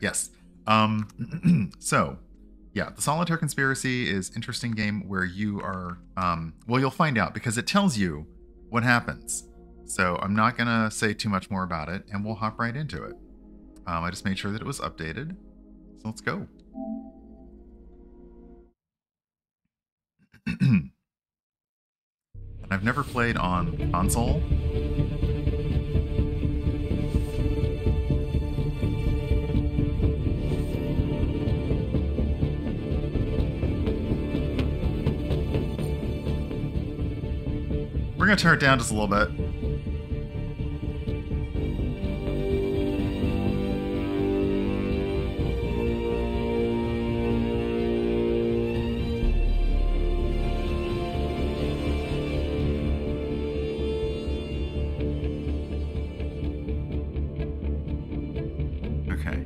yes. So, yeah, the Solitaire Conspiracy is interesting game where you are, well, you'll find out because it tells you what happens. So I'm not going to say too much more about it, and we'll hop right into it. I just made sure that it was updated. So let's go. I've never played on console. We're going to turn it down just a little bit. Okay.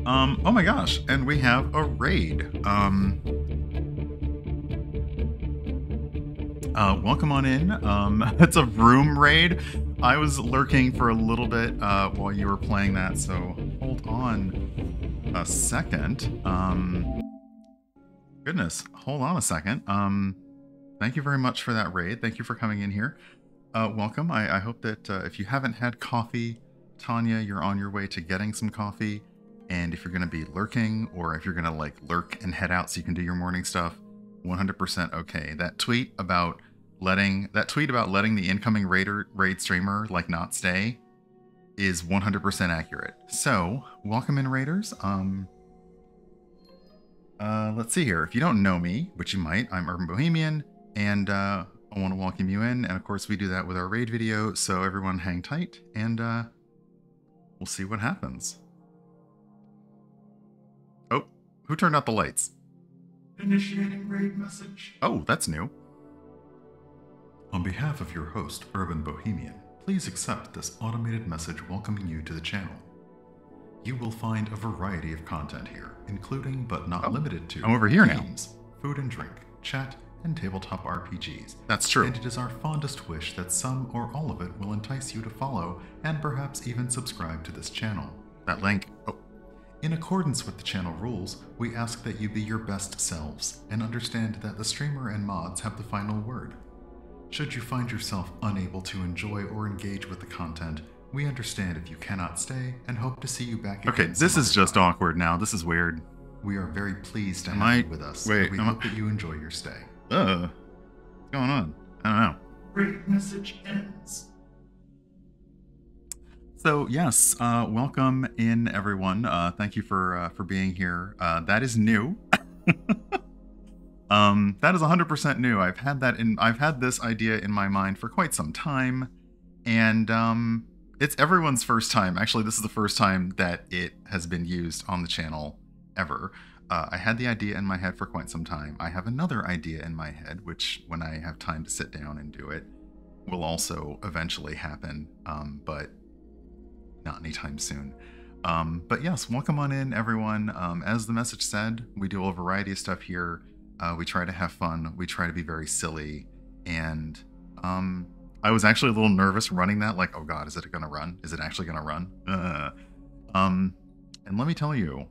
Oh my gosh, and we have a raid. Welcome on in. It's a room raid. I was lurking for a little bit while you were playing that, so hold on a second. Goodness, hold on a second. Thank you very much for that raid. Thank you for coming in here. Welcome. I hope that if you haven't had coffee, Tanya, you're on your way to getting some coffee. And if you're going to be lurking, or if you're going to like lurk and head out so you can do your morning stuff, 100% okay. That tweet about letting the incoming raid streamer like not stay is 100% accurate. So welcome in, raiders. Let's see here. If you don't know me, which you might, I'm Urban Bohemian, and I want to welcome you in. And of course we do that with our raid video. So everyone hang tight, and we'll see what happens. Oh, who turned out the lights? Initiating raid message. Oh, that's new. On behalf of your host, Urban Bohemian, please accept this automated message welcoming you to the channel. You will find a variety of content here, including but not limited to I'm over here games, food and drink, chat, and tabletop RPGs. That's true. And it is our fondest wish that some or all of it will entice you to follow and perhaps even subscribe to this channel. That link. Oh. In accordance with the channel rules, we ask that you be your best selves and understand that the streamer and mods have the final word. Should you find yourself unable to enjoy or engage with the content, we understand if you cannot stay and hope to see you back again. Okay, this is just awkward now. This is weird. We are very pleased to have you with us. Wait, we hope that you enjoy your stay. What's going on? I don't know. Great message ends. So yes, welcome in, everyone. Thank you for being here. That is new. That is 100% new. I've had this idea in my mind for quite some time, and it's everyone's first time. Actually, this is the first time that it has been used on the channel ever. I had the idea in my head for quite some time. I have another idea in my head, which when I have time to sit down and do it, will also eventually happen, but not anytime soon. But yes, welcome on in, everyone. As the message said, we do a variety of stuff here. We try to have fun. We try to be very silly. And I was actually a little nervous running that, like, oh god, is it gonna run? Is it actually gonna run? And let me tell you,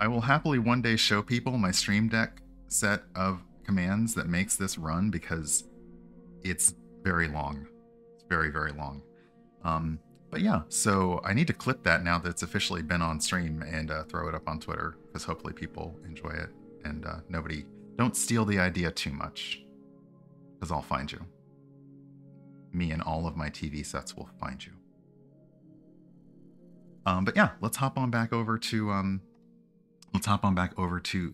I will happily one day show people my Stream Deck set of commands that makes this run, because it's very long. It's very, very long. But yeah, so I need to clip that now that it's officially been on stream and throw it up on Twitter, because hopefully people enjoy it, and nobody, don't steal the idea too much, because I'll find you. Me and all of my TV sets will find you. But yeah, let's hop on back over to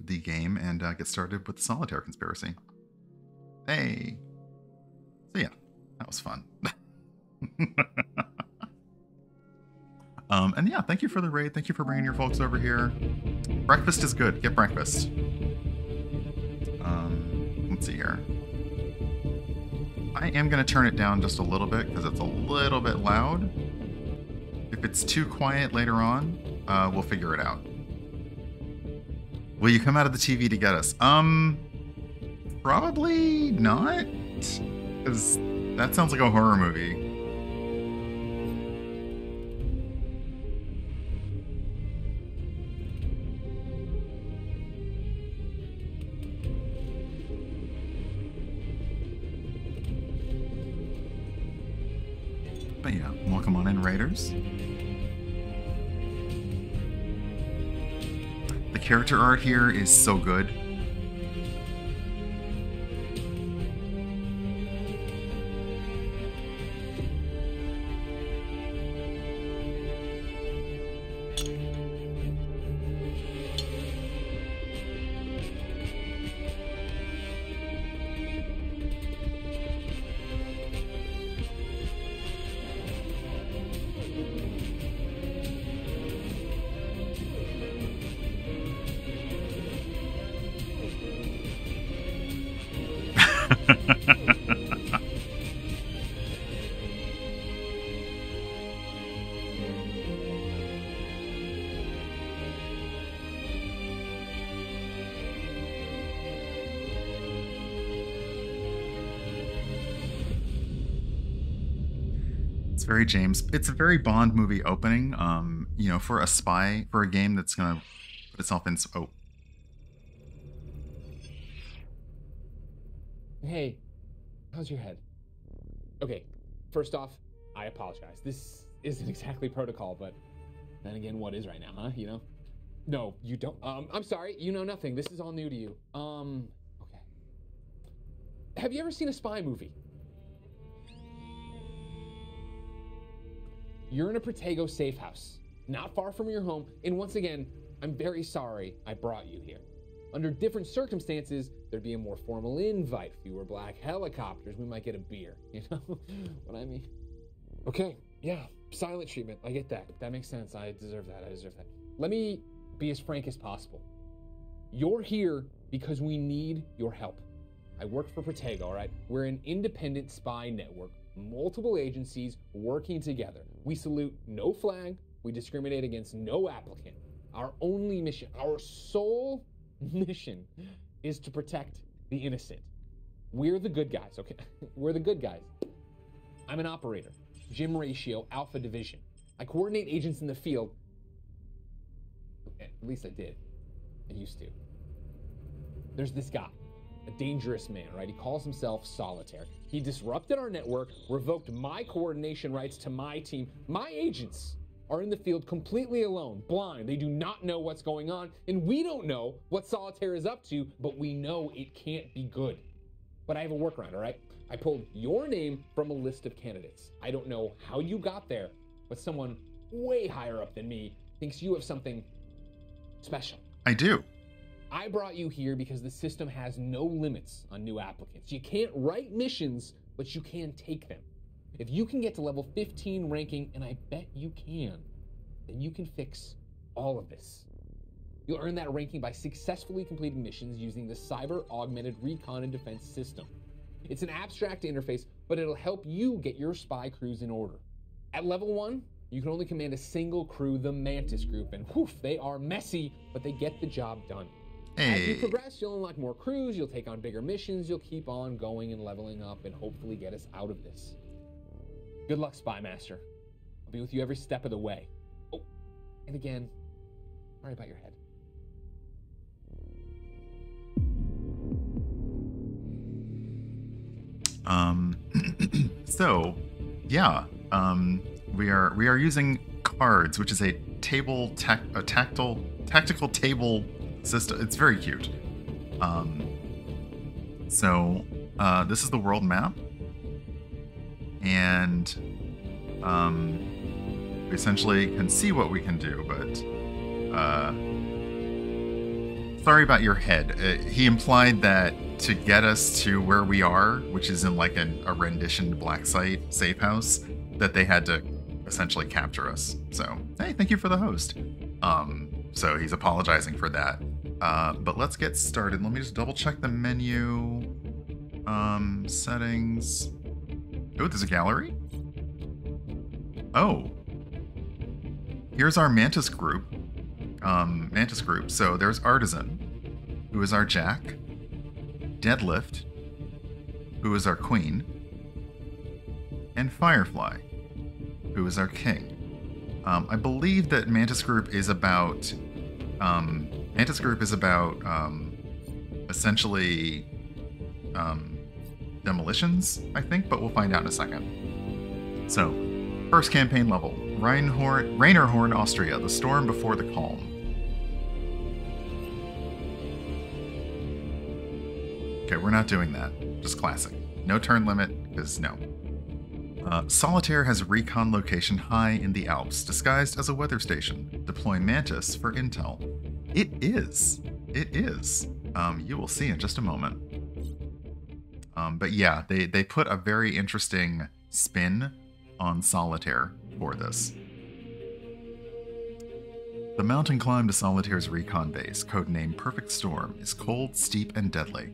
the game and get started with the Solitaire Conspiracy. Hey. So yeah, that was fun. And yeah, thank you for the raid. Thank you for bringing your folks over here. Breakfast is good. Get breakfast. Let's see here. I am going to turn it down just a little bit because it's a little bit loud. If it's too quiet later on, we'll figure it out. Will you come out of the TV to get us? Probably not. Because that sounds like a horror movie. Welcome on in, Raiders. The character art here is so good. It's very James. It's a very Bond movie opening. You know, for a spy, for a game that's gonna put itself in. Oh. Hey, how's your head? Okay, first off, I apologize. This isn't exactly protocol, but then again, what is right now, huh? You know? No, you don't. I'm sorry, you know nothing. This is all new to you. Okay. Have you ever seen a spy movie? You're in a Protego safe house, not far from your home, and once again, I'm very sorry I brought you here. Under different circumstances, there'd be a more formal invite, fewer black helicopters, we might get a beer, you know what I mean? Okay, yeah, silent treatment, I get that. That makes sense, I deserve that. Let me be as frank as possible. You're here because we need your help. I work for Protego, all right? We're an independent spy network, multiple agencies working together. We salute no flag, we discriminate against no applicant. Our only mission, our sole mission is to protect the innocent. We're the good guys, okay? We're the good guys. I'm an operator, Jim Ratio, Alpha Division. I coordinate agents in the field. At least I did. I used to. There's this guy, a dangerous man, right? He calls himself Solitaire. He disrupted our network, revoked my coordination rights to my team. My agents are in the field completely alone, blind. They do not know what's going on, and we don't know what Solitaire is up to, but we know it can't be good. But I have a workaround, all right? I pulled your name from a list of candidates. I don't know how you got there, but someone way higher up than me thinks you have something special. I do. I brought you here because the system has no limits on new applicants. You can't write missions, but you can take them. If you can get to level 15 ranking, and I bet you can, then you can fix all of this. You'll earn that ranking by successfully completing missions using the Cyber Augmented Recon and Defense System. It's an abstract interface, but it'll help you get your spy crews in order. At level 1, you can only command a single crew, the Mantis Group, and whoof, they are messy, but they get the job done. Hey. As you progress, you'll unlock more crews, you'll take on bigger missions, you'll keep on going and leveling up and hopefully get us out of this. Good luck, Spymaster. I'll be with you every step of the way. Oh, and again, sorry about your head. So, yeah, we are using C.A.R.D.S, which is a tactical table system. It's very cute. This is the world map, and we essentially can see what we can do, but sorry about your head. He implied that to get us to where we are, which is in like a renditioned black site safe house, that they had to essentially capture us. So, hey, thank you for the host. So he's apologizing for that. But let's get started. Let me just double check the menu. Settings. Oh, there's a gallery? Oh. Here's our Mantis group. So there's Artisan, who is our Jack. Deadlift, who is our Queen. And Firefly, who is our King. I believe that Mantis Group is about essentially demolitions, I think, but we'll find out in a second. So, First campaign level, Rainerhorn, Austria, the storm before the calm. Okay, we're not doing that. Just classic. No turn limit, because no. Solitaire has a recon location high in the Alps, disguised as a weather station. Deploy Mantis for intel. It is. It is. You will see in just a moment. But yeah, they put a very interesting spin on Solitaire for this. The mountain climb to Solitaire's recon base, codenamed Perfect Storm, is cold, steep, and deadly.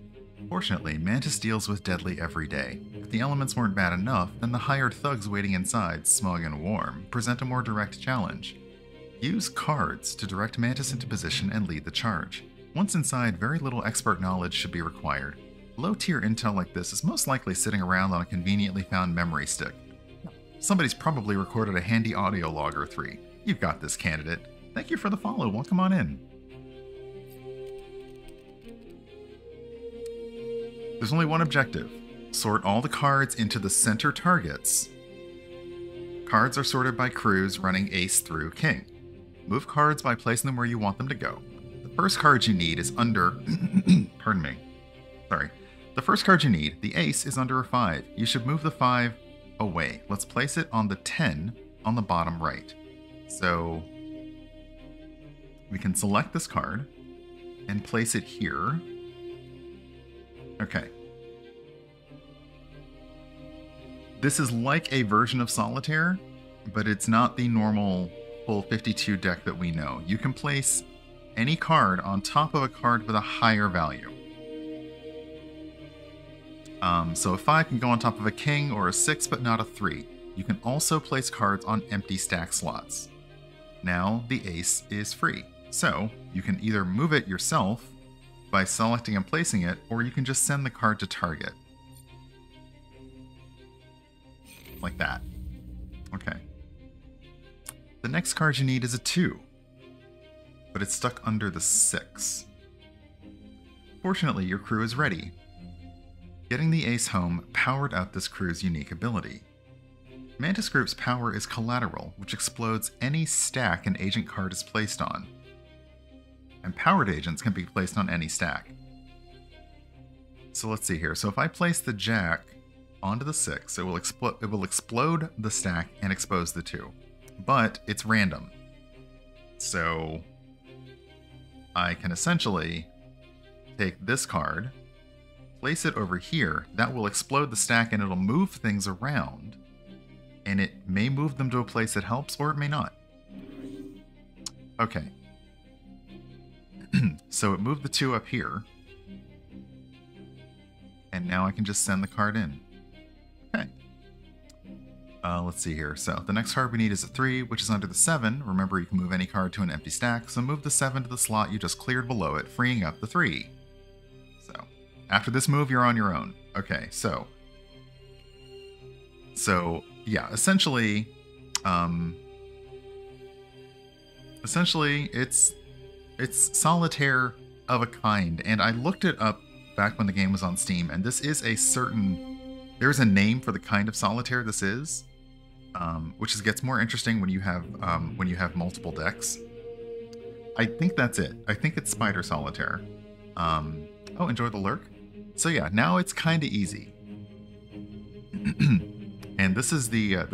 Fortunately, Mantis deals with deadly every day. If the elements weren't bad enough, then the hired thugs waiting inside, smug and warm, present a more direct challenge. Use cards to direct Mantis into position and lead the charge. Once inside, very little expert knowledge should be required. Low-tier intel like this is most likely sitting around on a conveniently found memory stick. Somebody's probably recorded a handy audio log or 3. You've got this, candidate. Thank you for the follow. Welcome on in. There's only one objective. Sort all the cards into the center targets. Cards are sorted by crews running ace through king. Move cards by placing them where you want them to go. The first card you need is under... Pardon me. Sorry. The first card you need, the ace, is under a 5. You should move the 5 away. Let's place it on the 10 on the bottom right. So we can select this card and place it here. Okay. This is like a version of Solitaire, but it's not the normal full 52 deck that we know. You can place any card on top of a card with a higher value. So a 5 can go on top of a king or a 6, but not a 3. You can also place cards on empty stack slots. Now the ace is free. So you can either move it yourself by selecting and placing it, or you can just send the card to target. Like that. Okay. The next card you need is a 2, but it's stuck under the 6. Fortunately, your crew is ready. Getting the ace home powered up this crew's unique ability. Mantis Group's power is collateral, which explodes any stack an agent card is placed on. And powered agents can be placed on any stack. So let's see here. So if I place the jack onto the 6, it will explode the stack and expose the 2. But it's random. So I can essentially take this card, place it over here. That will explode the stack and it'll move things around. And it may move them to a place that helps, or it may not. Okay. So it moved the 2 up here. And now I can just send the card in. Okay. Let's see here. So the next card we need is a 3, which is under the 7. Remember, you can move any card to an empty stack, so move the 7 to the slot you just cleared below it, freeing up the 3. So after this move, you're on your own. Okay, so yeah, essentially it's Solitaire of a kind, and I looked it up back when the game was on Steam, and this is there's a name for the kind of Solitaire this is, which gets more interesting when you have multiple decks. I think that's it. I think it's Spider Solitaire. Oh, enjoy the lurk. So yeah, now it's kind of easy. And this is the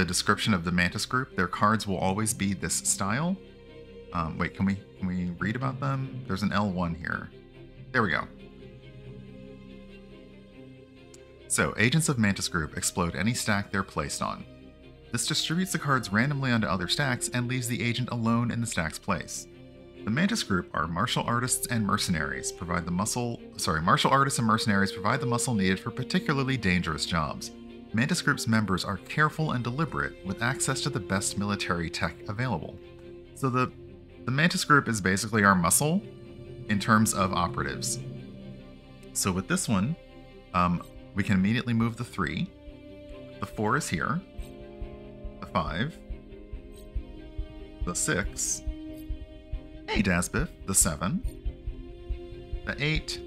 description of the Mantis Group. Their cards will always be this style. Wait, can we read about them? There's an L1 here. There we go. So, agents of Mantis Group explode any stack they're placed on. This distributes the cards randomly onto other stacks and leaves the agent alone in the stack's place. The Mantis Group are martial artists and mercenaries, provide the muscle needed for particularly dangerous jobs. Mantis Group's members are careful and deliberate, with access to the best military tech available. So the Mantis Group is basically our muscle in terms of operatives. So with this one, we can immediately move the 3. The 4 is here. The 5. The 6. Hey, Dasbiff. The 7. The 8.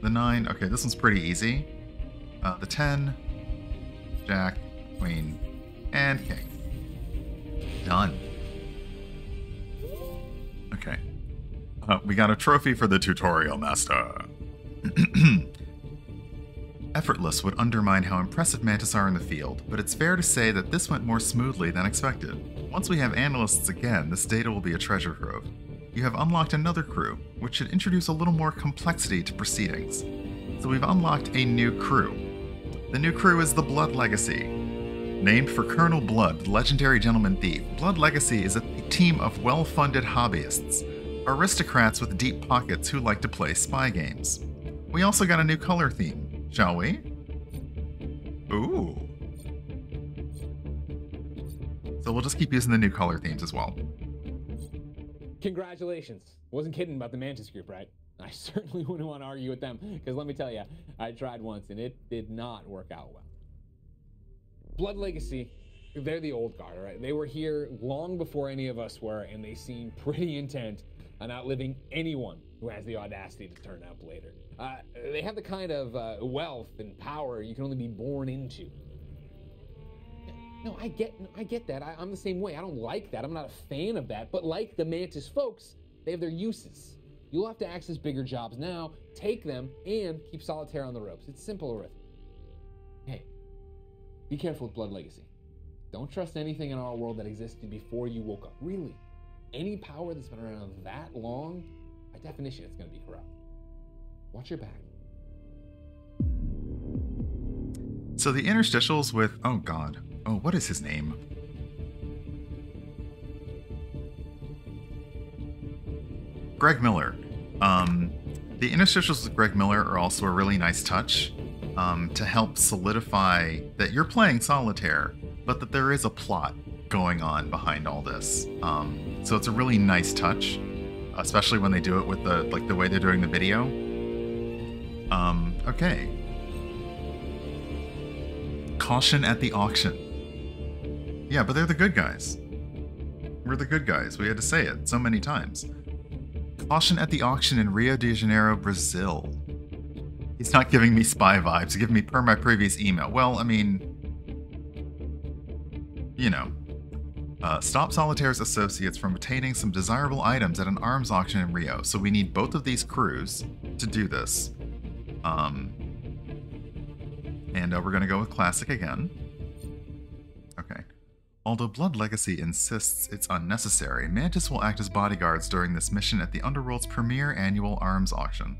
The 9. Okay, this one's pretty easy. The 10. Jack. queen, and king. Done. Okay. We got a trophy for the tutorial master. Effortless would undermine how impressive Mantis are in the field, but it's fair to say that this went more smoothly than expected. Once we have analysts again, this data will be a treasure trove. You have unlocked another crew, which should introduce a little more complexity to proceedings. So we've unlocked a new crew. The new crew is the Blood Legacy. Named for Colonel Blood, the legendary gentleman thief, Blood Legacy is a team of well-funded hobbyists, aristocrats with deep pockets who like to play spy games. We also got a new color theme, shall we? Ooh. So we'll just keep using the new color themes as well. Congratulations. Wasn't kidding about the Mantis group, right? I certainly wouldn't want to argue with them, because let me tell you, I tried once and it did not work out well. Blood Legacy, they're the old guard, right? They were here long before any of us were, and they seem pretty intent on outliving anyone who has the audacity to turn up later. They have the kind of wealth and power you can only be born into. No, I get that. I'm the same way. I don't like that. I'm not a fan of that. But like the Mantis folks, they have their uses. You'll have to access bigger jobs now, take them, and keep Solitaire on the ropes. It's simple arithmetic. Hey, be careful with Blood Legacy. Don't trust anything in our world that existed before you woke up. Really. Any power that's been around that long, by definition, it's going to be corrupt. Watch your back. So the interstitials with... Oh, God. Oh, what is his name? Greg Miller. The interstitials with Greg Miller are also a really nice touch to help solidify that you're playing Solitaire, but that there is a plot going on behind all this. So it's a really nice touch, especially when they do it with the way they're doing the video. Okay. Caution at the auction. Yeah, but they're the good guys. We're the good guys. We had to say it so many times. Caution at the auction in Rio de Janeiro, Brazil. He's not giving me spy vibes. He's giving me per my previous email. Well, I mean, you know. Stop Solitaire's associates from obtaining some desirable items at an arms auction in Rio. So we need both of these crews to do this. And we're going to go with Classic again. Okay. Although Blood Legacy insists it's unnecessary, Mantis will act as bodyguards during this mission at the Underworld's premier annual arms auction.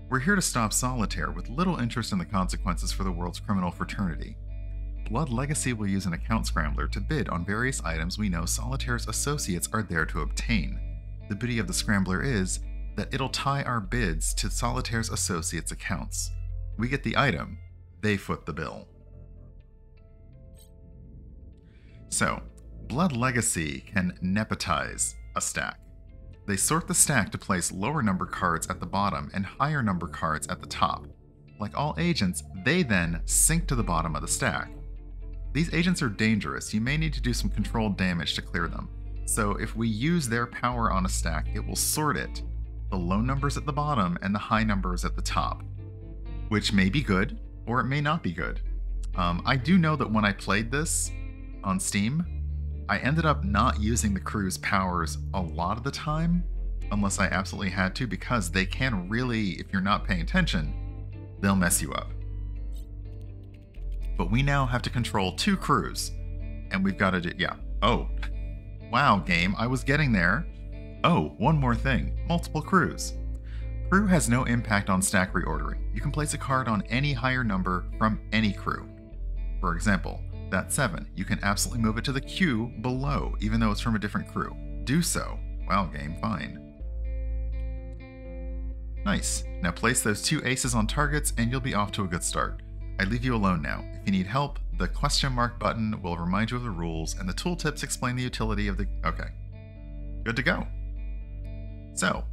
We're here to stop Solitaire with little interest in the consequences for the world's criminal fraternity. Blood Legacy will use an account scrambler to bid on various items we know Solitaire's associates are there to obtain. The beauty of the scrambler is that it'll tie our bids to Solitaire's associates' accounts. We get the item, they foot the bill. So, Blood Legacy can nepotize a stack. They sort the stack to place lower number cards at the bottom and higher number cards at the top. Like all agents, they then sink to the bottom of the stack. These agents are dangerous. You may need to do some controlled damage to clear them. So if we use their power on a stack, it will sort it. The low numbers at the bottom and the high numbers at the top. Which may be good, or it may not be good. I do know that when I played this on Steam, I ended up not using the crew's powers a lot of the time, unless I absolutely had to, because they can really, if you're not paying attention, they'll mess you up. But we now have to control 2 crews, and we've got to do, yeah. Oh, wow, game, I was getting there. Oh, one more thing, multiple crews. Crew has no impact on stack reordering. You can place a card on any higher number from any crew. For example, that 7, you can absolutely move it to the queue below, even though it's from a different crew. Do so. Wow, game, fine. Nice. Now place those 2 aces on targets and you'll be off to a good start. I leave you alone now. If you need help, the question mark button will remind you of the rules, and the tooltips explain the utility of the... Okay. Good to go. So.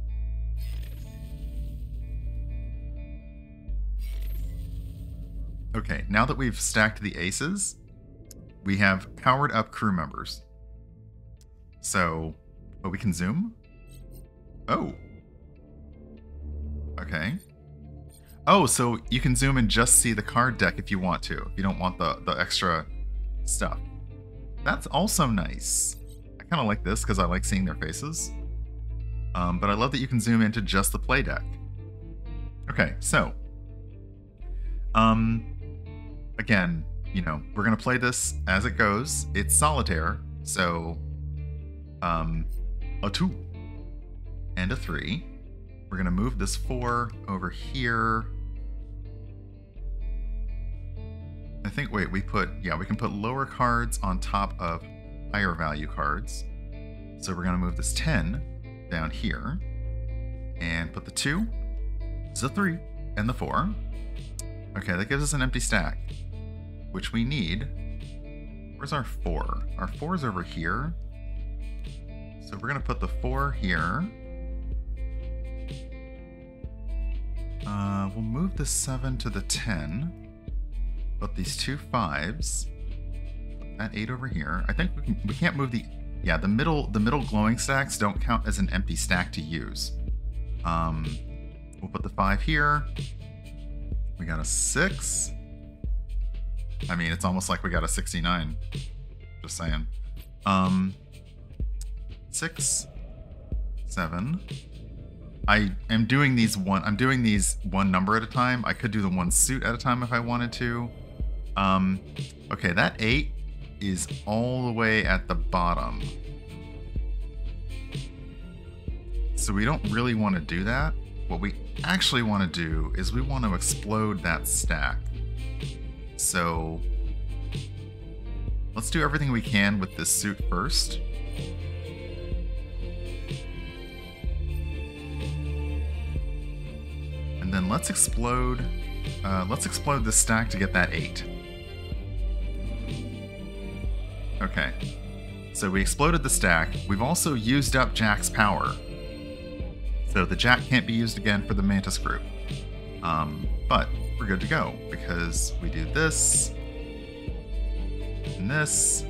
Okay, now that we've stacked the aces, we have powered up crew members. So, we can zoom? Oh. Okay. Oh, so you can zoom and just see the card deck if you want to. If you don't want the extra stuff. That's also nice. I kind of like this because I like seeing their faces. But I love that you can zoom into just the play deck. Okay, so again, you know, we're gonna play this as it goes. It's Solitaire, so a 2 and a 3. We're gonna move this 4 over here. I think, wait, we can put lower cards on top of higher value cards. So we're gonna move this 10 down here and put the 2, the 3, and the 4. Okay, that gives us an empty stack, which we need. Where's our 4? Our 4 is over here. So we're gonna put the 4 here. We'll move the 7 to the 10. Put these 2 5s. Put that 8 over here. I think we can't move the middle glowing stacks don't count as an empty stack to use. We'll put the 5 here. We got a 6. I mean, it's almost like we got a 69. Just saying. 6, 7. I'm doing these one number at a time. I could do the one suit at a time if I wanted to. Okay, that 8 is all the way at the bottom. So we don't really want to do that. What we actually want to do is we want to explode that stack. So let's do everything we can with this suit first. And then let's explode this stack to get that 8. Okay, so we exploded the stack. We've also used up Jack's power. So the Jack can't be used again for the Mantis group. But we're good to go because we do this and this.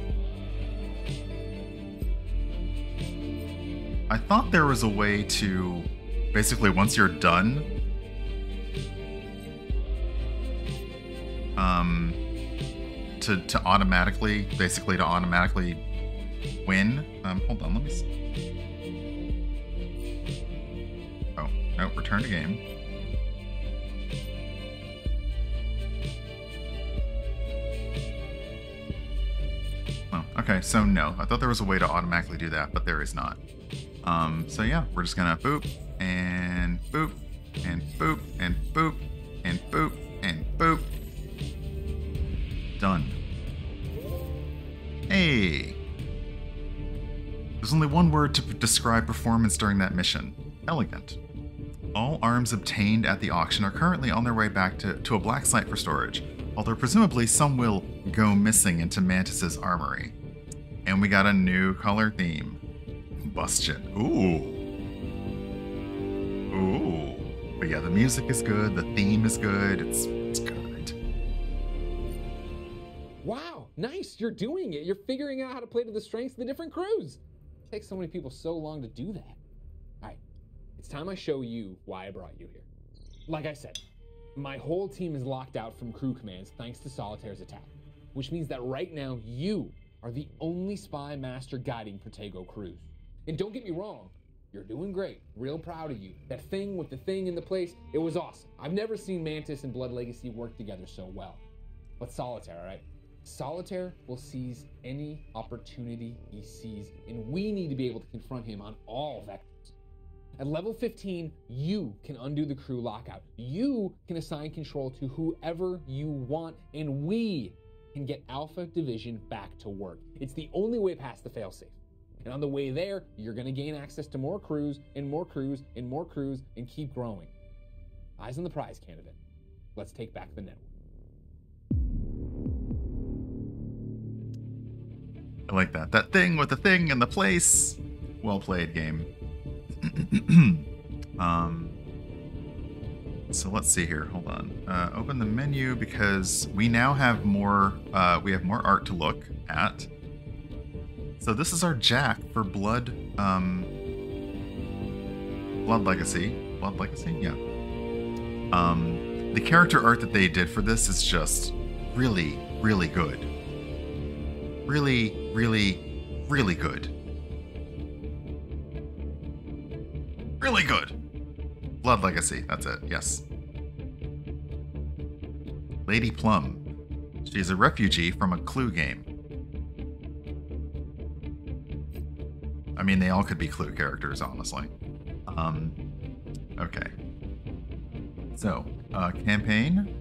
I thought there was a way to basically, once you're done, to automatically win. Hold on, let me see. Oh, no, return to game. Oh, okay, so no. I thought there was a way to automatically do that, but there is not. So yeah, we're just gonna boop, and boop, and boop, and boop, and boop, and boop. Done. Hey! There's only one word to describe performance during that mission. Elegant. All arms obtained at the auction are currently on their way back to a black site for storage, although presumably some will go missing into Mantis's armory. And we got a new color theme. Bustion. Ooh. Ooh. But yeah, the music is good, the theme is good, it's good. Wow, nice, you're doing it. You're figuring out how to play to the strengths of the different crews. It takes so many people so long to do that. All right, it's time I show you why I brought you here. Like I said, my whole team is locked out from crew commands thanks to Solitaire's attack, which means that right now you are the only Spymaster guiding Protego crews. And don't get me wrong, you're doing great, real proud of you. That thing with the thing in the place, it was awesome. I've never seen Mantis and Blood Legacy work together so well. But Solitaire, all right? Solitaire will seize any opportunity he sees, and we need to be able to confront him on all vectors. At level 15, you can undo the crew lockout. You can assign control to whoever you want, and we can get Alpha Division back to work. It's the only way past the failsafe. And on the way there, you're gonna gain access to more crews, and more crews, and more crews, and keep growing. Eyes on the prize, candidate. Let's take back the network. I like that. That thing with the thing and the place. Well played, game. So let's see here. Hold on. Open the menu because we now have more. We have more art to look at. So this is our Jack for Blood. Blood Legacy. Blood Legacy. Yeah. The character art that they did for this is just really, really good. Really, really, really good. Really good. Blood Legacy, that's it, yes. Lady Plum. She's a refugee from a Clue game. I mean, they all could be Clue characters, honestly. Okay. So, campaign.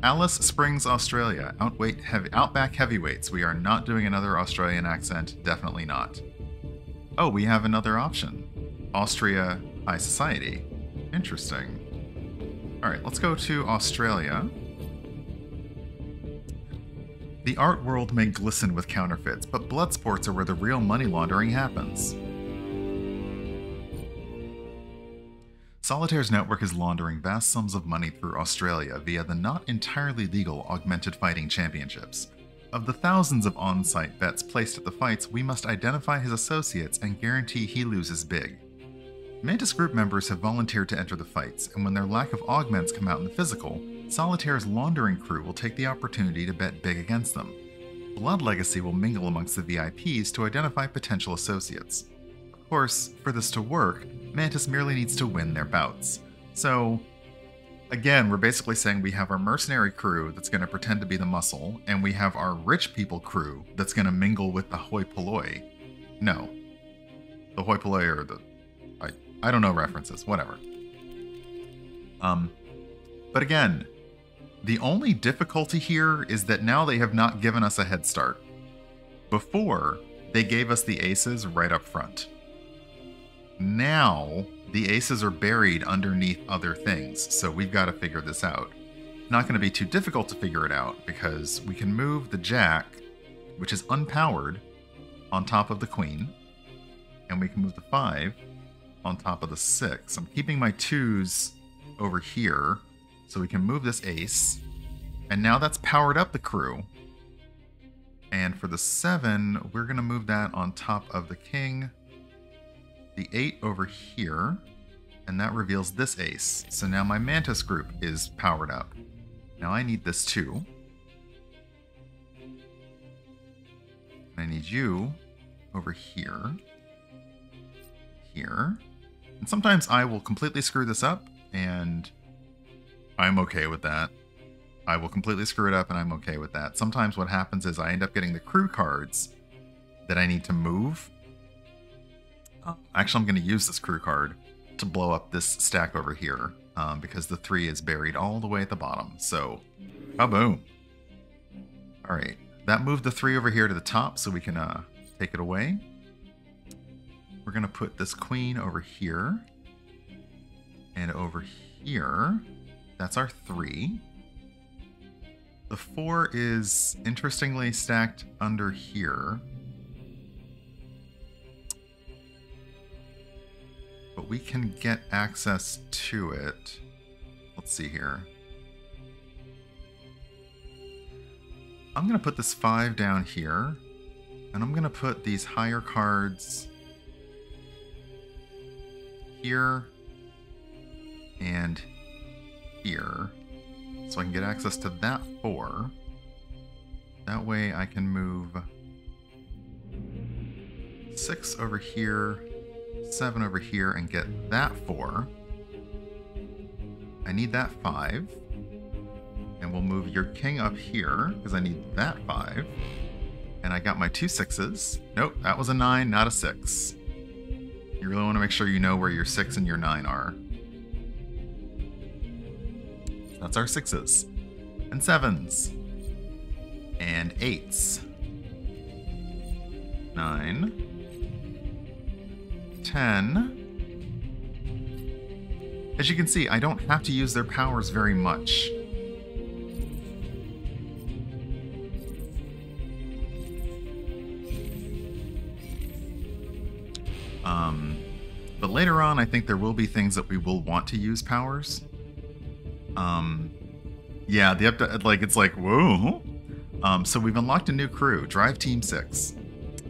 Alice Springs, Australia. Outback heavyweights. We are not doing another Australian accent. Definitely not. Oh, we have another option. Austria High Society. Interesting. Alright, let's go to Australia. The art world may glisten with counterfeits, but blood sports are where the real money laundering happens. Solitaire's network is laundering vast sums of money through Australia via the not entirely legal Augmented Fighting Championships. Of the thousands of on-site bets placed at the fights, we must identify his associates and guarantee he loses big. Mantis group members have volunteered to enter the fights, and when their lack of augments come out in the physical, Solitaire's laundering crew will take the opportunity to bet big against them. Blood Legacy will mingle amongst the VIPs to identify potential associates. Of course, for this to work, Mantis merely needs to win their bouts. So, again, we're basically saying we have our mercenary crew that's going to pretend to be the muscle, and we have our rich people crew that's going to mingle with the hoi polloi. No. The hoi polloi or the... I don't know references, whatever. But again, the only difficulty here is that now they have not given us a head start. Before, they gave us the aces right up front. Now, the aces are buried underneath other things, so we've got to figure this out. Not going to be too difficult to figure it out, because we can move the jack, which is unpowered, on top of the queen, and we can move the 5 on top of the 6. I'm keeping my 2s over here, so we can move this ace, and now that's powered up the crew. And for the 7, we're going to move that on top of the king, the 8 over here, and that reveals this ace. So now my Mantis group is powered up. Now I need this too. I need you over here, here. And sometimes I will completely screw this up, and I'm okay with that. I will completely screw it up, and I'm okay with that. Sometimes what happens is I end up getting the crew cards that I need to move. Actually, I'm going to use this crew card to blow up this stack over here, because the 3 is buried all the way at the bottom. So, kaboom. Alright, that moved the 3 over here to the top, so we can take it away. We're going to put this queen over here, and over here. That's our 3. The 4 is interestingly stacked under here. But we can get access to it. Let's see here. I'm going to put this 5 down here, and I'm going to put these higher cards here and here, so I can get access to that 4. That way I can move 6 over here, 7 over here, and get that 4. I need that 5. And we'll move your king up here, because I need that 5. And I got my 2 6s. Nope, that was a 9, not a 6. You really want to make sure you know where your 6 and your 9 are. That's our 6s. And 7s. And 8s. 9. 10. As you can see, I don't have to use their powers very much. But later on, I think there will be things that we will want to use powers. Yeah, the update, it's like, whoa. So we've unlocked a new crew, Drive Team 6.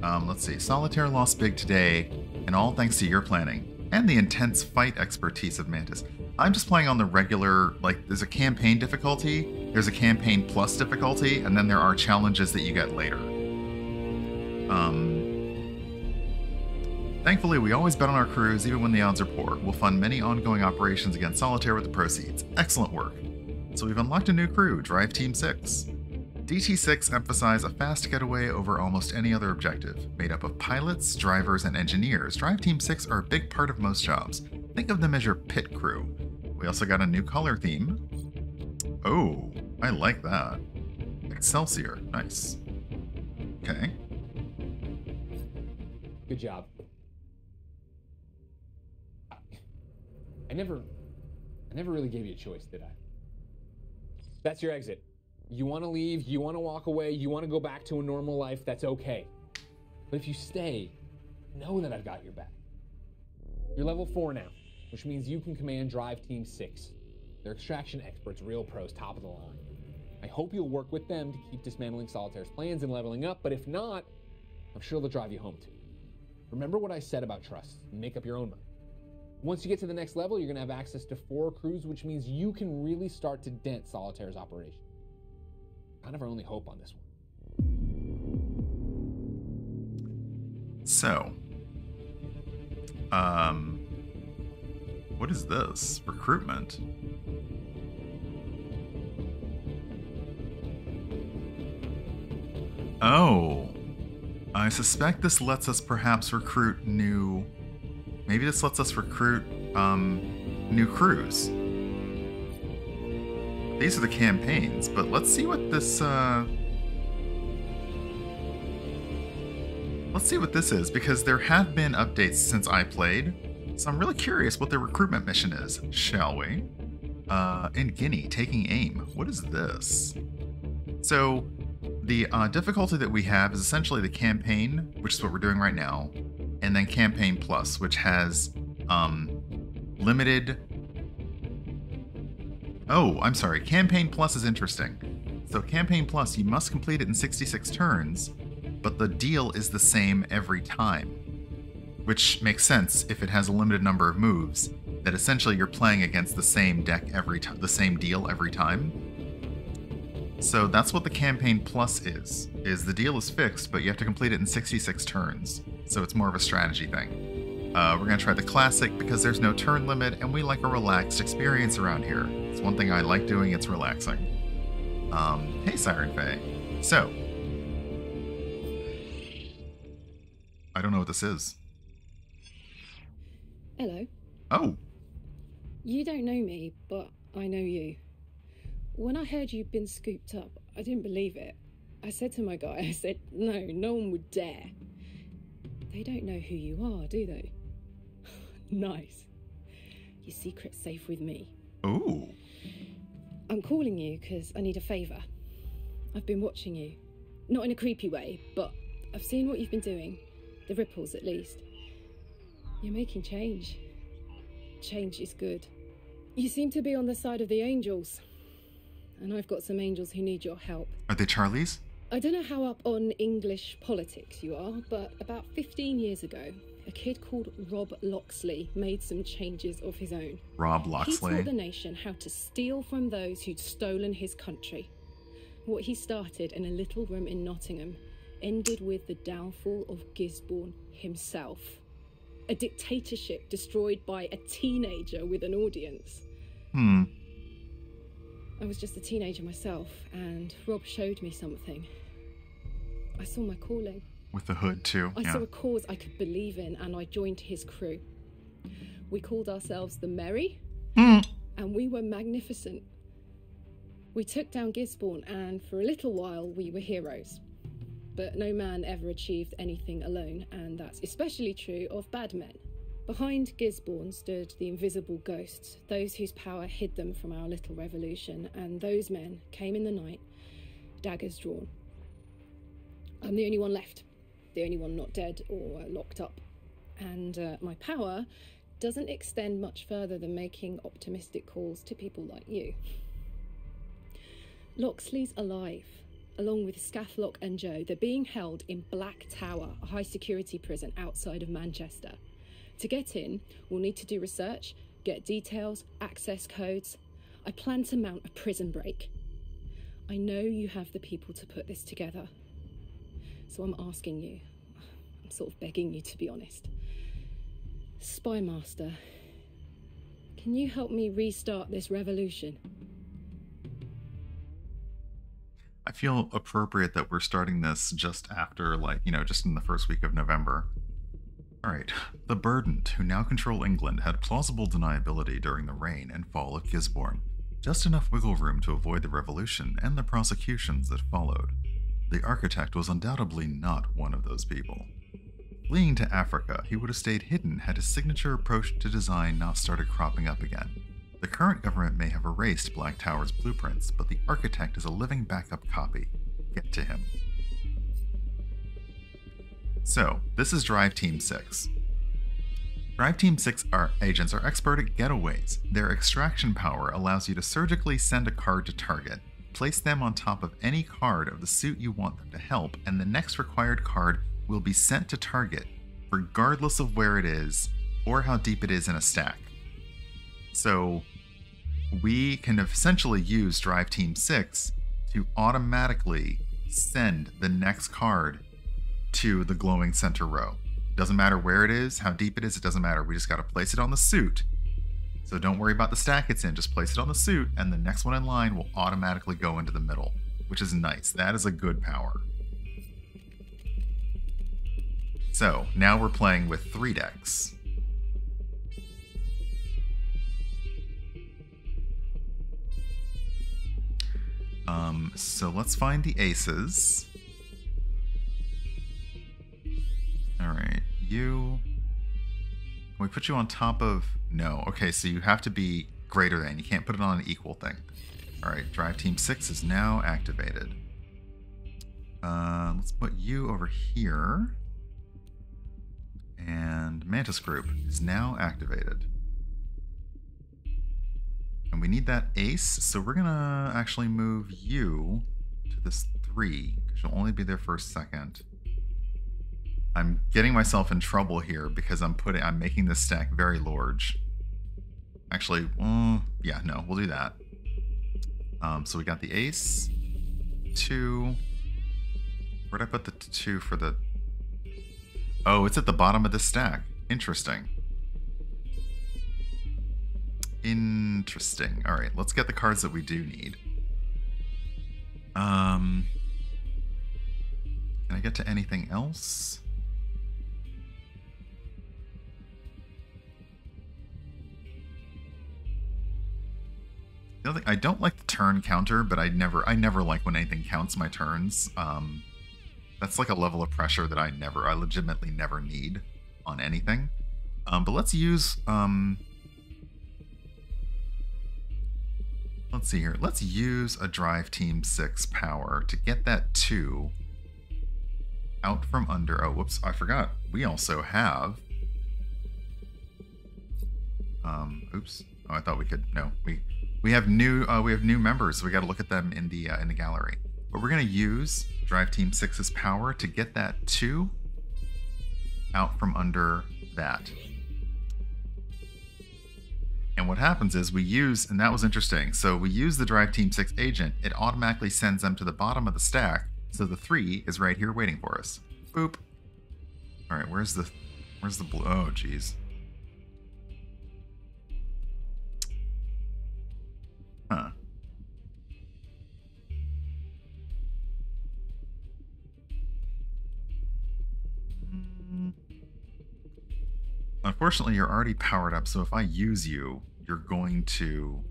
Let's see, Solitaire lost big today, and all thanks to your planning, and the intense fight expertise of Mantis. I'm just playing on the regular, there's a campaign difficulty, there's a campaign plus difficulty, and then there are challenges that you get later. Thankfully, we always bet on our crews, even when the odds are poor. We'll fund many ongoing operations against Solitaire with the proceeds. Excellent work. So we've unlocked a new crew, Drive Team 6. DT6 emphasize a fast getaway over almost any other objective. Made up of pilots, drivers, and engineers, Drive Team 6 are a big part of most jobs. Think of them as your pit crew. We also got a new color theme. Oh, I like that. Excelsior, nice. Okay. Good job. I never really gave you a choice, did I? That's your exit. You want to leave, you want to walk away, you want to go back to a normal life, that's okay. But if you stay, know that I've got your back. You're level 4 now, which means you can command Drive Team 6. They're extraction experts, real pros, top of the line. I hope you'll work with them to keep dismantling Solitaire's plans and leveling up, but if not, I'm sure they'll drive you home too. Remember what I said about trust, and make up your own mind. Once you get to the next level, you're gonna have access to 4 crews, which means you can really start to dent Solitaire's operation. Kind of our only hope on this one. So, what is this? Recruitment. Oh, I suspect this lets us perhaps recruit new... Maybe this lets us recruit, new crews. These are the campaigns, but let's see what this, let's see what this is, because there have been updates since I played, so I'm really curious what the recruitment mission is, shall we? In Guinea, taking aim. What is this? So, the difficulty that we have is essentially the campaign, which is what we're doing right now, and then Campaign Plus, which has limited... Oh, I'm sorry. Campaign Plus is interesting. So Campaign Plus, you must complete it in 66 turns, but the deal is the same every time. Which makes sense if it has a limited number of moves, that essentially you're playing against the same deck every time, the same deal every time. So that's what the Campaign Plus is the deal is fixed, but you have to complete it in 66 turns. So it's more of a strategy thing. We're going to try the Classic because there's no turn limit, and we like a relaxed experience around here. It's one thing I like doing, it's relaxing. Hey, Siren Faye. So, I don't know what this is. Hello. Oh. You don't know me, but I know you. When I heard you'd been scooped up, I didn't believe it. I said to my guy, I said, no one would dare. They don't know who you are, do they? Nice. Your secret's safe with me. Ooh. I'm calling you because I need a favour. I've been watching you. Not in a creepy way, but I've seen what you've been doing. The ripples, at least. You're making change. Change is good. You seem to be on the side of the angels. And I've got some angels who need your help. Are they Charlies? I don't know how up on English politics you are, but about 15 years ago, a kid called Rob Loxley made some changes of his own. Rob Loxley? He taught the nation how to steal from those who'd stolen his country. What he started in a little room in Nottingham ended with the downfall of Gisborne himself. A dictatorship destroyed by a teenager with an audience. I was just a teenager myself, and Rob showed me something. I saw my calling. With the hood, too. I saw a cause I could believe in, and I joined his crew. We called ourselves the Merry, and we were magnificent. We took down Gisborne, and for a little while, we were heroes. But no man ever achieved anything alone, and that's especially true of bad men. Behind Gisborne stood the invisible ghosts, those whose power hid them from our little revolution, and those men came in the night, daggers drawn. I'm the only one left, the only one not dead or locked up. And my power doesn't extend much further than making optimistic calls to people like you. Loxley's alive, along with Scathlock and Joe. They're being held in Black Tower, a high-security prison outside of Manchester. To get in, we'll need to do research, get details, access codes. I plan to mount a prison break. I know you have the people to put this together. So I'm asking you, I'm sort of begging you, to be honest. Spymaster, can you help me restart this revolution? I feel appropriate that we're starting this just after, like, you know, just in the first week of November. Alright, the Burdened, who now control England, had plausible deniability during the reign and fall of Gisborne, just enough wiggle room to avoid the revolution and the prosecutions that followed. The Architect was undoubtedly not one of those people. Fleeing to Africa, he would have stayed hidden had his signature approach to design not started cropping up again. The current government may have erased Black Tower's blueprints, but the Architect is a living backup copy. Get to him. So, this is Drive Team 6. Drive Team 6 agents are expert at getaways. Their extraction power allows you to surgically send a card to target, place them on top of any card of the suit you want them to help, and the next required card will be sent to target, regardless of where it is or how deep it is in a stack. So, we can essentially use Drive Team 6 to automatically send the next card to the glowing center row. Doesn't matter where it is, how deep it is, it doesn't matter. We just got to place it on the suit. So don't worry about the stack it's in, just place it on the suit, and the next one in line will automatically go into the middle, which is nice. That is a good power. So now we're playing with 3 decks. So let's find the aces. Alright, you... Can we put you on top of... No. Okay, so you have to be greater than. You can't put it on an equal thing. Alright, Drive Team 6 is now activated. Let's put you over here. And Mantis Group is now activated. And we need that ace, so we're gonna actually move you to this 3, because you'll only be there for a second. I'm getting myself in trouble here because I'm making this stack very large. Actually, yeah, no, we'll do that. So we got the ace, 2. Where'd I put the 2 for the... Oh, it's at the bottom of the stack. Interesting. Interesting. Alright, let's get the cards that we do need. Can I get to anything else? The other thing, I don't like the turn counter, but I never like when anything counts my turns. That's like a level of pressure that I legitimately never need on anything. But let's use let's see here. Let's use a Drive Team 6 power to get that 2 out from under. Oh, whoops, I forgot. We also have... oops. Oh, I thought we could... No, we have new members, so we got to look at them in the gallery. But we're going to use Drive Team 6's power to get that 2 out from under that. And what happens is we use, and that was interesting, so we use the Drive Team 6 agent, it automatically sends them to the bottom of the stack, so the 3 is right here waiting for us. Boop. Alright, where's the blue? Oh, jeez. Huh. Unfortunately, you're already powered up, so if I use you, you're going to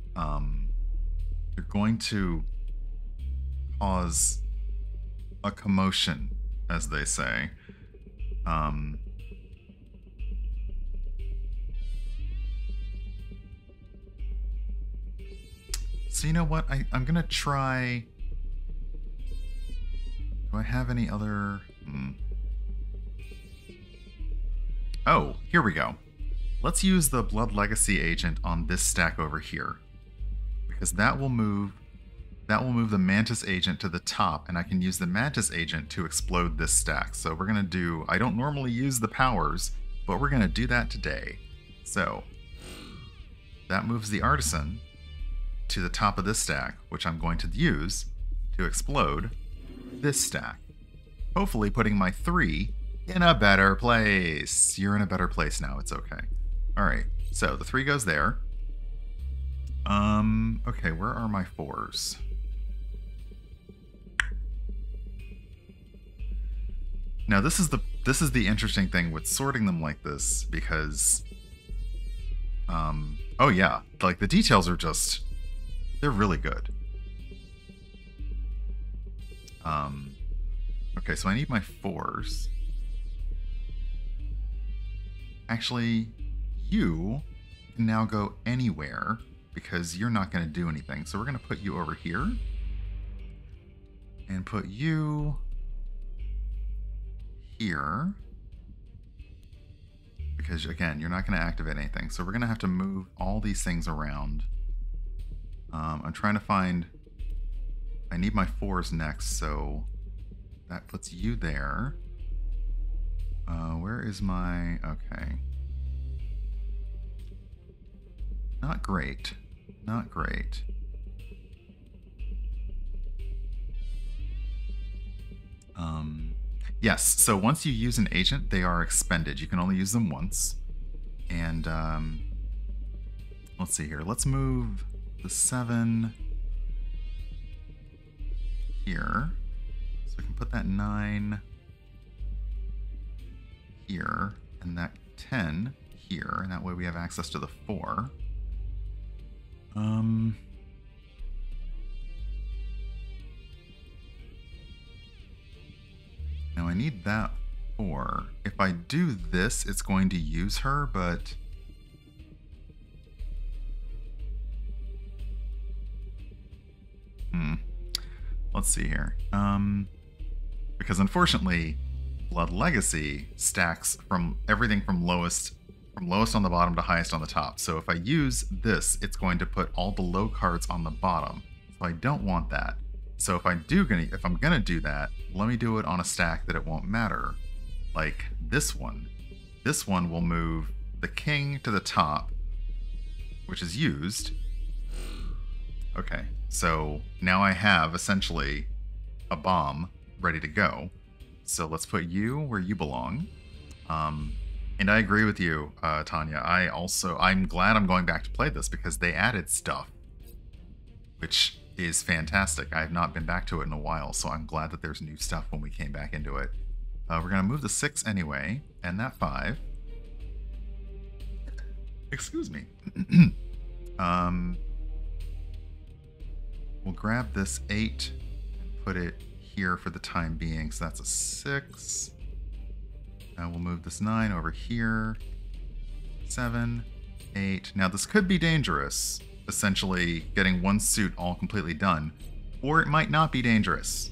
cause a commotion, as they say. So you know what? I'm gonna try... Do I have any other... Oh, here we go. Let's use the Blood Legacy agent on this stack over here, because that will move the Mantis agent to the top, and I can use the Mantis agent to explode this stack. So we're gonna do... I don't normally use the powers, but we're gonna do that today. So that moves the Artisan to the top of this stack, which I'm going to use to explode this stack. Hopefully putting my 3 In a better place. You're in a better place now. It's okay. All right. So the 3 goes there. Okay, where are my 4s? Now this is the interesting thing with sorting them like this, because oh yeah, like the details are just, they're really good. Okay, so I need my 4s. Actually, you can now go anywhere because you're not going to do anything. So we're going to put you over here and put you here because, again, you're not going to activate anything. So we're going to have to move all these things around. I'm trying to find... I need my 4s next, so that puts you there. Where is my... Okay. Not great. Not great. Yes, so once you use an agent, they are expended. You can only use them once. And, let's see here. Let's move the 7 here. So we can put that 9 here, and that 10 here, and that way we have access to the 4. Now I need that 4. If I do this, it's going to use her, but... Let's see here. Because unfortunately, Blood Legacy stacks from everything from lowest on the bottom to highest on the top. So if I use this, it's going to put all the low cards on the bottom. So I don't want that. So if I'm gonna do that, let me do it on a stack that it won't matter. Like this one. This one will move the king to the top, which is used. Okay, so now I have essentially a bomb ready to go. So let's put you where you belong. And I agree with you, Tanya. I'm glad I'm going back to play this because they added stuff, which is fantastic. I have not been back to it in a while, so I'm glad that there's new stuff when we came back into it. We're going to move the 6 anyway, and that 5. Excuse me. We'll grab this 8 and put it here for the time being, so that's a 6. Now we'll move this 9 over here. 7, 8. Now this could be dangerous, essentially getting one suit all completely done, or it might not be dangerous.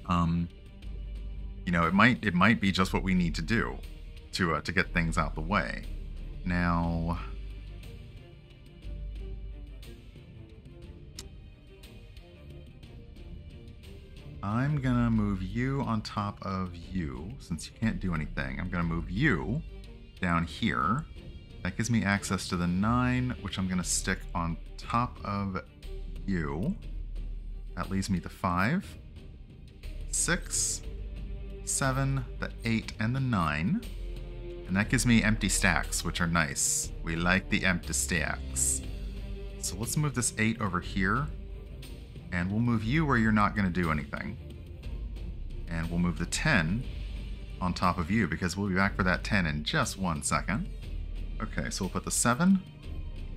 You know, it might be just what we need to do to get things out the way. Now, I'm gonna move you on top of you, since you can't do anything. I'm gonna move you down here. That gives me access to the 9, which I'm gonna stick on top of you. That leaves me the 5, 6, 7, the 8, and the 9. And that gives me empty stacks, which are nice. We like the empty stacks. So let's move this 8 over here. And we'll move you where you're not going to do anything. And we'll move the 10 on top of you, because we'll be back for that 10 in just 1 second. Okay, so we'll put the 7,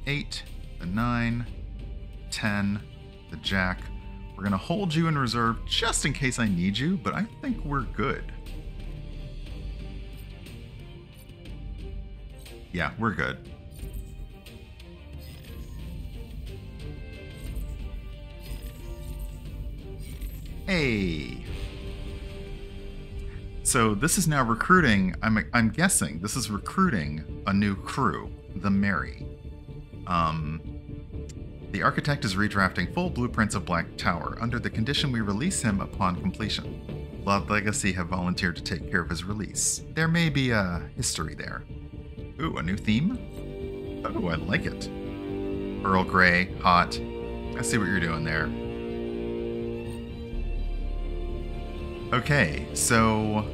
8, the 9, 10, the jack. We're going to hold you in reserve just in case I need you, but I think we're good. Yeah, we're good. Hey. So this is now recruiting, I'm guessing this is recruiting a new crew, the Mary. The architect is redrafting full blueprints of Black Tower under the condition we release him upon completion. Blood Legacy have volunteered to take care of his release. There may be a history there. Ooh, a new theme? Oh, I like it. Earl Grey, hot. I see what you're doing there. Okay, so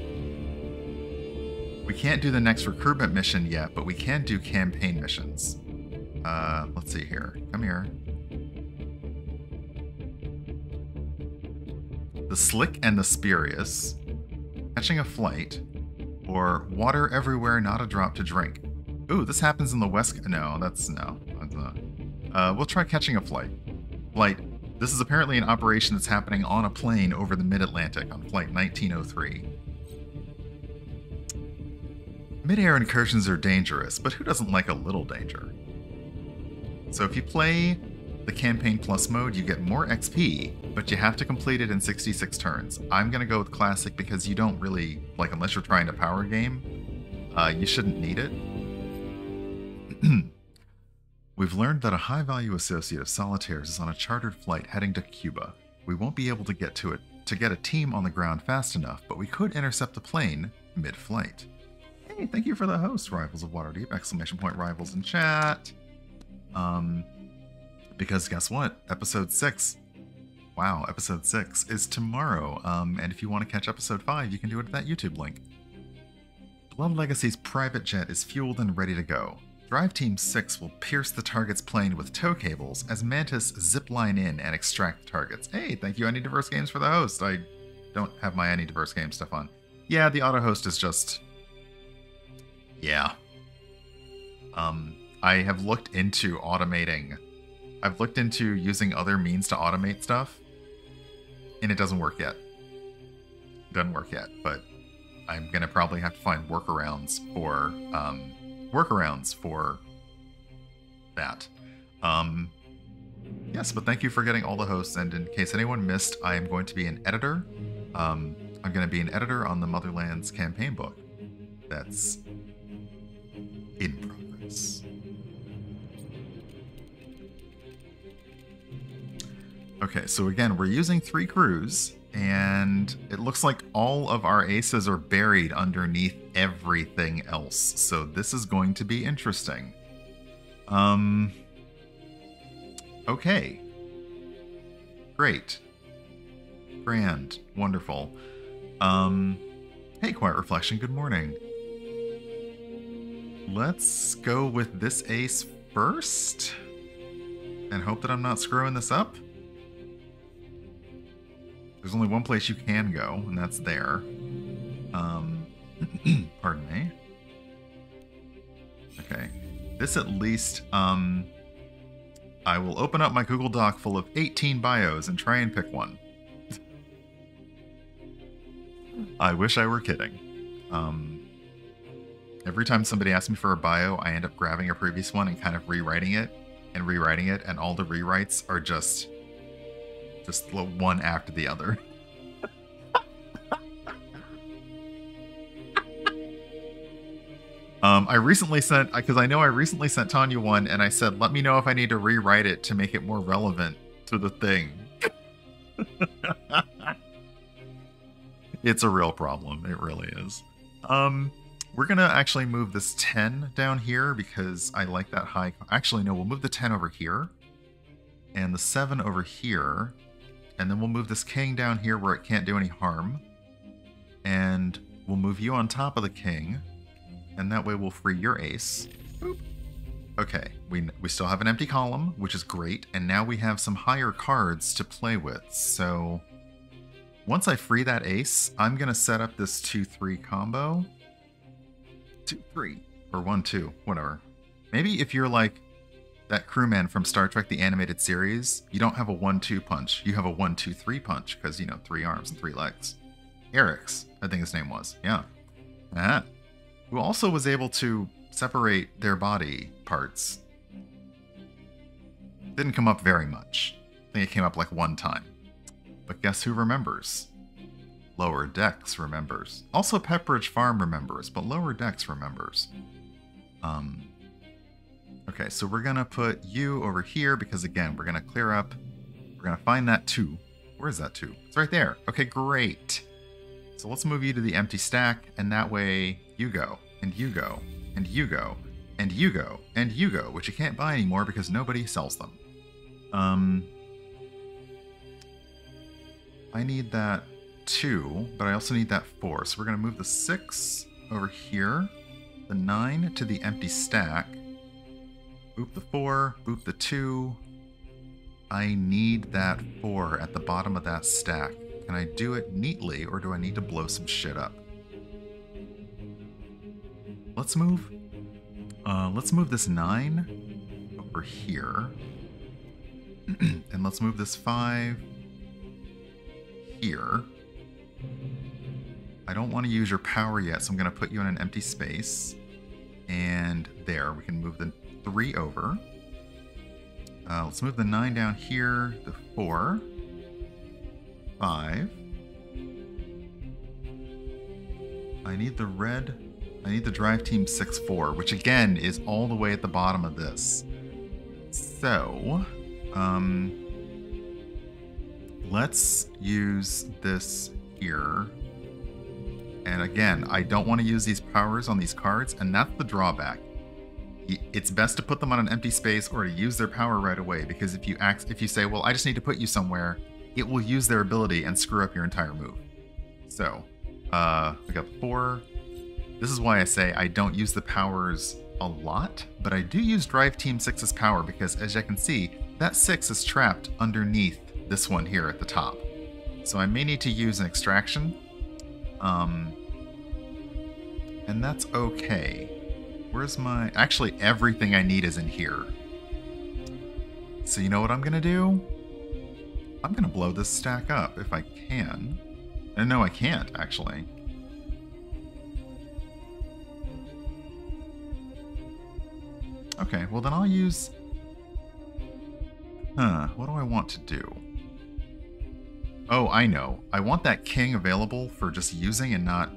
We can't do the next recruitment mission yet, but we can do campaign missions. Let's see here. Come here. The Slick and the Spurious. Catching a flight. Or water everywhere, not a drop to drink. Ooh, this happens in the West... No, that's... No. We'll try catching a flight. This is apparently an operation that's happening on a plane over the mid-Atlantic on flight 1903. Mid-air incursions are dangerous, but who doesn't like a little danger? So if you play the Campaign Plus mode, you get more XP, but you have to complete it in 66 turns. I'm going to go with Classic because you don't really, like, unless you're trying to power game, you shouldn't need it. We've learned that a high-value associate of Solitaire's is on a chartered flight heading to Cuba. We won't be able to get to it to get a team on the ground fast enough, but we could intercept the plane mid-flight. Hey, thank you for the host, Rivals of Waterdeep! Exclamation point Rivals in chat. Because guess what? Episode 6. Wow, episode 6 is tomorrow. And if you want to catch episode 5, you can do it at that YouTube link. Blood Legacy's private jet is fueled and ready to go. Drive Team 6 will pierce the target's plane with tow cables as Mantis zipline in and extract targets. Hey, thank you, Any Diverse Games, for the host. I don't have my Any Diverse Games stuff on. Yeah, the auto host is just... Yeah. I have looked into automating... I've looked into using other means to automate stuff, and it doesn't work yet. It doesn't work yet, but I'm going to probably have to find workarounds for... that. Yes, but thank you for getting all the hosts, and in case anyone missed, I am going to be an editor. I'm going to be an editor on the Motherlands campaign book. That's in progress. Okay, so again, we're using 3 crews, and it looks like all of our aces are buried underneath everything else. So this is going to be interesting. Okay. Great. Grand. Wonderful. Hey, Quiet Reflection, good morning. Let's go with this ace first, and hope that I'm not screwing this up. There's only one place you can go, and that's there. Pardon me. Okay. This at least, I will open up my Google Doc full of 18 bios and try and pick one. I wish I were kidding. Every time somebody asks me for a bio, I end up grabbing a previous one and kind of rewriting it, and all the rewrites are just one after the other. I recently sent, because I know I recently sent Tanya one, and I said, let me know if I need to rewrite it to make it more relevant to the thing. It's a real problem. It really is. We're going to actually move this 10 down here because I like that high. Actually, no, we'll move the 10 over here and the 7 over here. And then we'll move this king down here where it can't do any harm. And we'll move you on top of the king. And that way we'll free your ace. Boop. Okay, we still have an empty column, which is great. And now we have some higher cards to play with. So once I free that ace, I'm going to set up this 2-3 combo. 2-3 or 1-2, whatever. Maybe if you're like that crewman from Star Trek the Animated Series, you don't have a 1-2 punch. You have a 1-2-3 punch because, you know, 3 arms and 3 legs. Eric's, I think his name was. Yeah. Who also was able to separate their body parts. Didn't come up very much. I think it came up like 1 time. But guess who remembers? Lower Decks remembers. Also Pepperidge Farm remembers, but Lower Decks remembers. Okay, so we're gonna put you over here because again, we're gonna clear up. We're gonna find that 2. Where is that 2? It's right there. Okay, great. So let's move you to the empty stack, and that way you go, and you go, and you go, and you go, and you go, which you can't buy anymore because nobody sells them. I need that 2, but I also need that 4. So we're going to move the 6 over here. The 9 to the empty stack. Boop the 4, boop the 2. I need that 4 at the bottom of that stack. Can I do it neatly, or do I need to blow some shit up? Let's move this 9 over here. And let's move this 5 here. I don't want to use your power yet, so I'm going to put you in an empty space. And there, we can move the 3 over. Let's move the 9 down here, the 4, 5. I need the red. I need the drive team 6-4, which again is all the way at the bottom of this. So, let's use this here. And again, I don't want to use these powers on these cards, and that's the drawback. It's best to put them on an empty space or to use their power right away, because if you say, well, I just need to put you somewhere, it will use their ability and screw up your entire move. So, we got the 4. This is why I say I don't use the powers a lot, but I do use Drive Team 6's power because, as you can see, that 6 is trapped underneath this one here at the top. So I may need to use an extraction. And that's okay. Where's my... Actually, everything I need is in here. So you know what I'm going to do? I'm going to blow this stack up if I can. And no, I can't, actually. Okay, well then I'll use... what do I want to do? Oh, I know. I want that king available for just using and not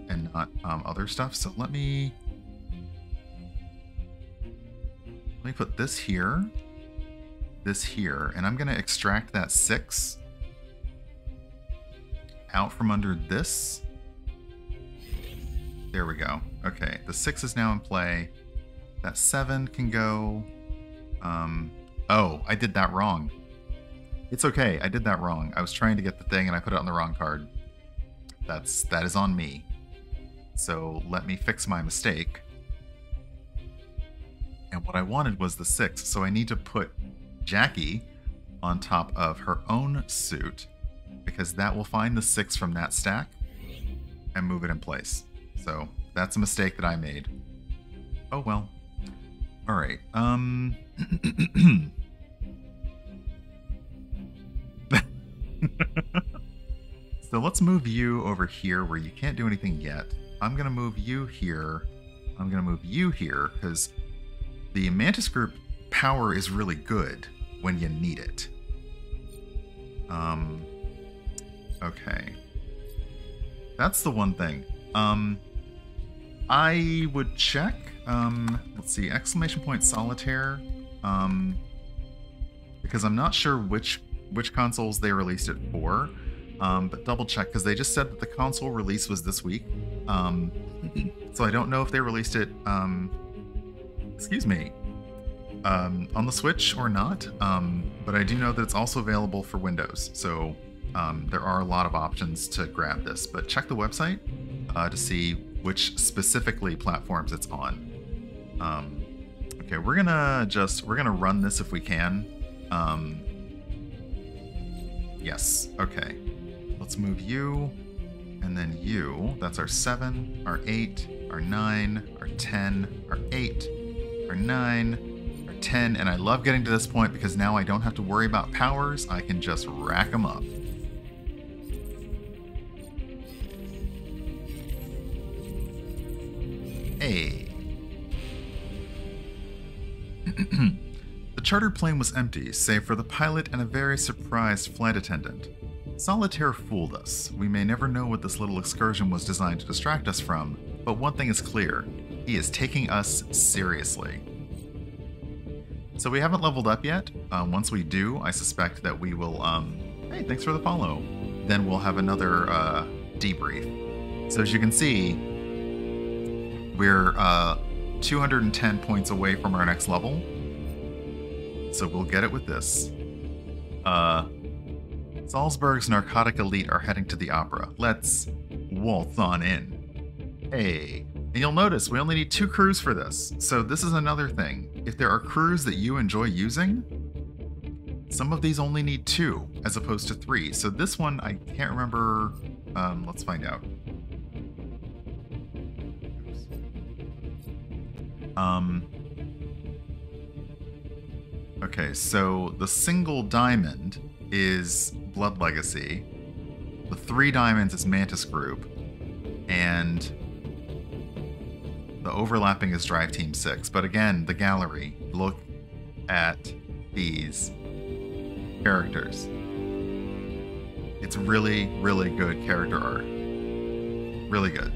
other stuff. So let me put this here, and I'm gonna extract that 6 out from under this. There we go. Okay, the 6 is now in play. That 7 can go. Oh, I did that wrong. It's okay, I did that wrong. I was trying to get the thing and I put it on the wrong card. That is on me. So let me fix my mistake. And what I wanted was the 6, so I need to put Jackie on top of her own suit, because that will find the 6 from that stack and move it in place. So that's a mistake that I made. Oh well. Alright, so let's move you over here where you can't do anything yet. I'm gonna move you here. I'm gonna move you here, because the Mantis Group power is really good when you need it. Okay. That's the one thing. I would check, let's see, exclamation point Solitaire, because I'm not sure which consoles they released it for, but double check, because they just said that the console release was this week, so I don't know if they released it, excuse me, on the Switch or not, but I do know that it's also available for Windows, so there are a lot of options to grab this, but check the website to see which specifically platforms it's on. Okay, we're gonna run this if we can. Yes, okay. Let's move you, and then you. That's our 7, our 8, our 9, our 10, our 8, our 9, our 10, and I love getting to this point because now I don't have to worry about powers. I can just rack them up. Hey. The chartered plane was empty, save for the pilot and a very surprised flight attendant. Solitaire fooled us. We may never know what this little excursion was designed to distract us from, but one thing is clear. He is taking us seriously. So we haven't leveled up yet. Once we do, I suspect that we will, hey, thanks for the follow. Then we'll have another debrief. So as you can see, we're 210 points away from our next level. So we'll get it with this. Salzburg's narcotic elite are heading to the opera. Let's waltz on in. Hey, And you'll notice we only need 2 crews for this. So this is another thing. If there are crews that you enjoy using, some of these only need 2 as opposed to 3. So this one, I can't remember. Let's find out. Okay, so the single diamond is Blood Legacy. The 3 diamonds is Mantis Group. And the overlapping is Drive Team 6. But again, the gallery, look at these characters. It's really, really good character art. Really good.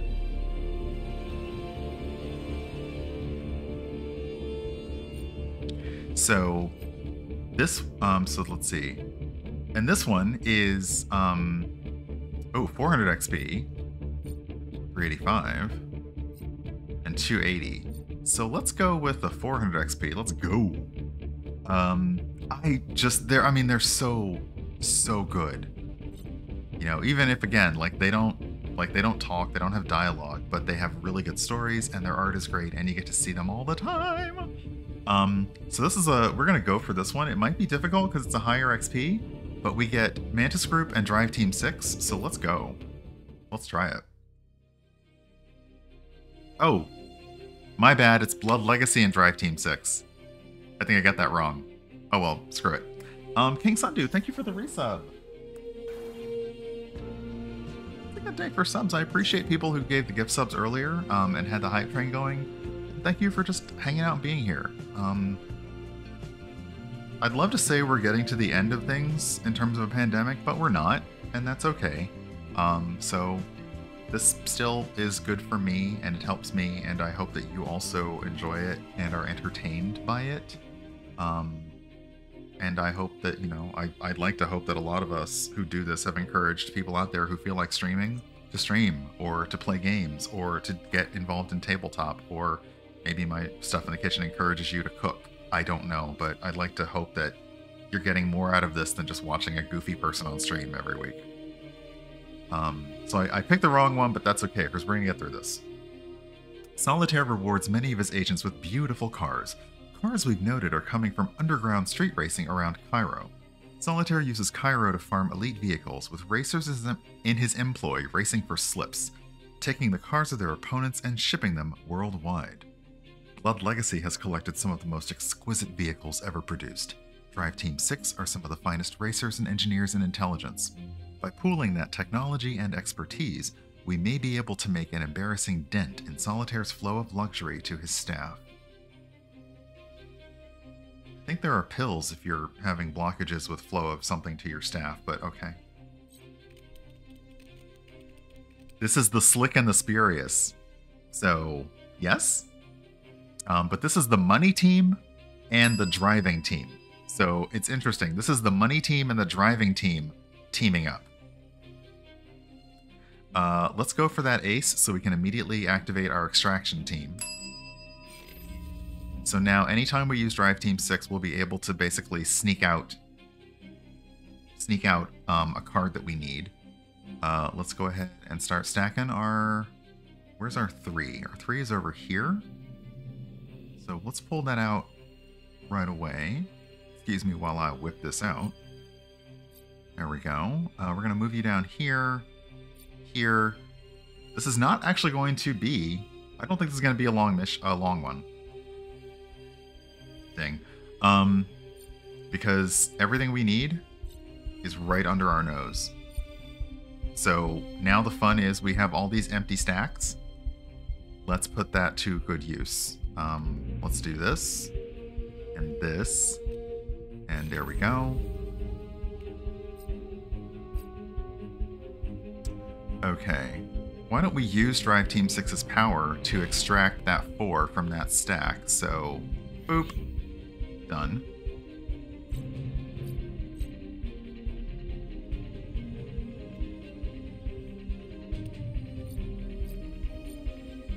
So this, so let's see. And this one is, 400 XP, 385, and 280. So let's go with the 400 XP. Let's go. They're so good. You know, even if, again, they don't talk, they don't have dialogue, but they have really good stories and their art is great and you get to see them all the time. So this is we're gonna go for this one. It might be difficult because it's a higher XP, but we get Mantis Group and Drive Team 6, so let's go. Let's try it. Oh, my bad, it's Blood Legacy and Drive Team 6. I think I got that wrong. Oh well, screw it. King Sundu, thank you for the resub. It's a good day for subs. I appreciate people who gave the gift subs earlier and had the hype train going. Thank you for just hanging out and being here. I'd love to say we're getting to the end of things in terms of a pandemic, but we're not, and that's okay. So this still is good for me, and it helps me, and I hope that you also enjoy it and are entertained by it. And I hope that, you know, I'd like to hope that a lot of us who do this have encouraged people out there who feel like streaming to stream, or to play games, or to get involved in tabletop, or maybe my stuff in the kitchen encourages you to cook. I don't know, but I'd like to hope that you're getting more out of this than just watching a goofy person on stream every week. So I picked the wrong one, but that's okay, because we're going to get through this. Solitaire rewards many of his agents with beautiful cars. Cars we've noted are coming from underground street racing around Cairo. Solitaire uses Cairo to farm elite vehicles, with racers in his employ racing for slips, taking the cars of their opponents and shipping them worldwide. Blood Legacy has collected some of the most exquisite vehicles ever produced. Drive Team 6 are some of the finest racers and engineers in intelligence. By pooling that technology and expertise, we may be able to make an embarrassing dent in Solitaire's flow of luxury to his staff. I think there are pills if you're having blockages with flow of something to your staff, but okay. This is the Slick and the Spurious. So, yes? But this is the money team and the driving team. So it's interesting. This is the money team and the driving team teaming up. Let's go for that ace so we can immediately activate our extraction team. So now anytime we use Drive Team 6, we'll be able to basically sneak out a card that we need. Let's go ahead and start stacking our... Where's our 3? Our 3 is over here. So let's pull that out right away. Excuse me while I whip this out. There we go. We're going to move you down here. Here. This is not actually going to be... I don't think this is going to be a long one. Thing. Because everything we need is right under our nose. So now the fun is we have all these empty stacks. Let's put that to good use. Let's do this, and this, and there we go. Okay, why don't we use Drive Team 6's power to extract that 4 from that stack? So, boop, done.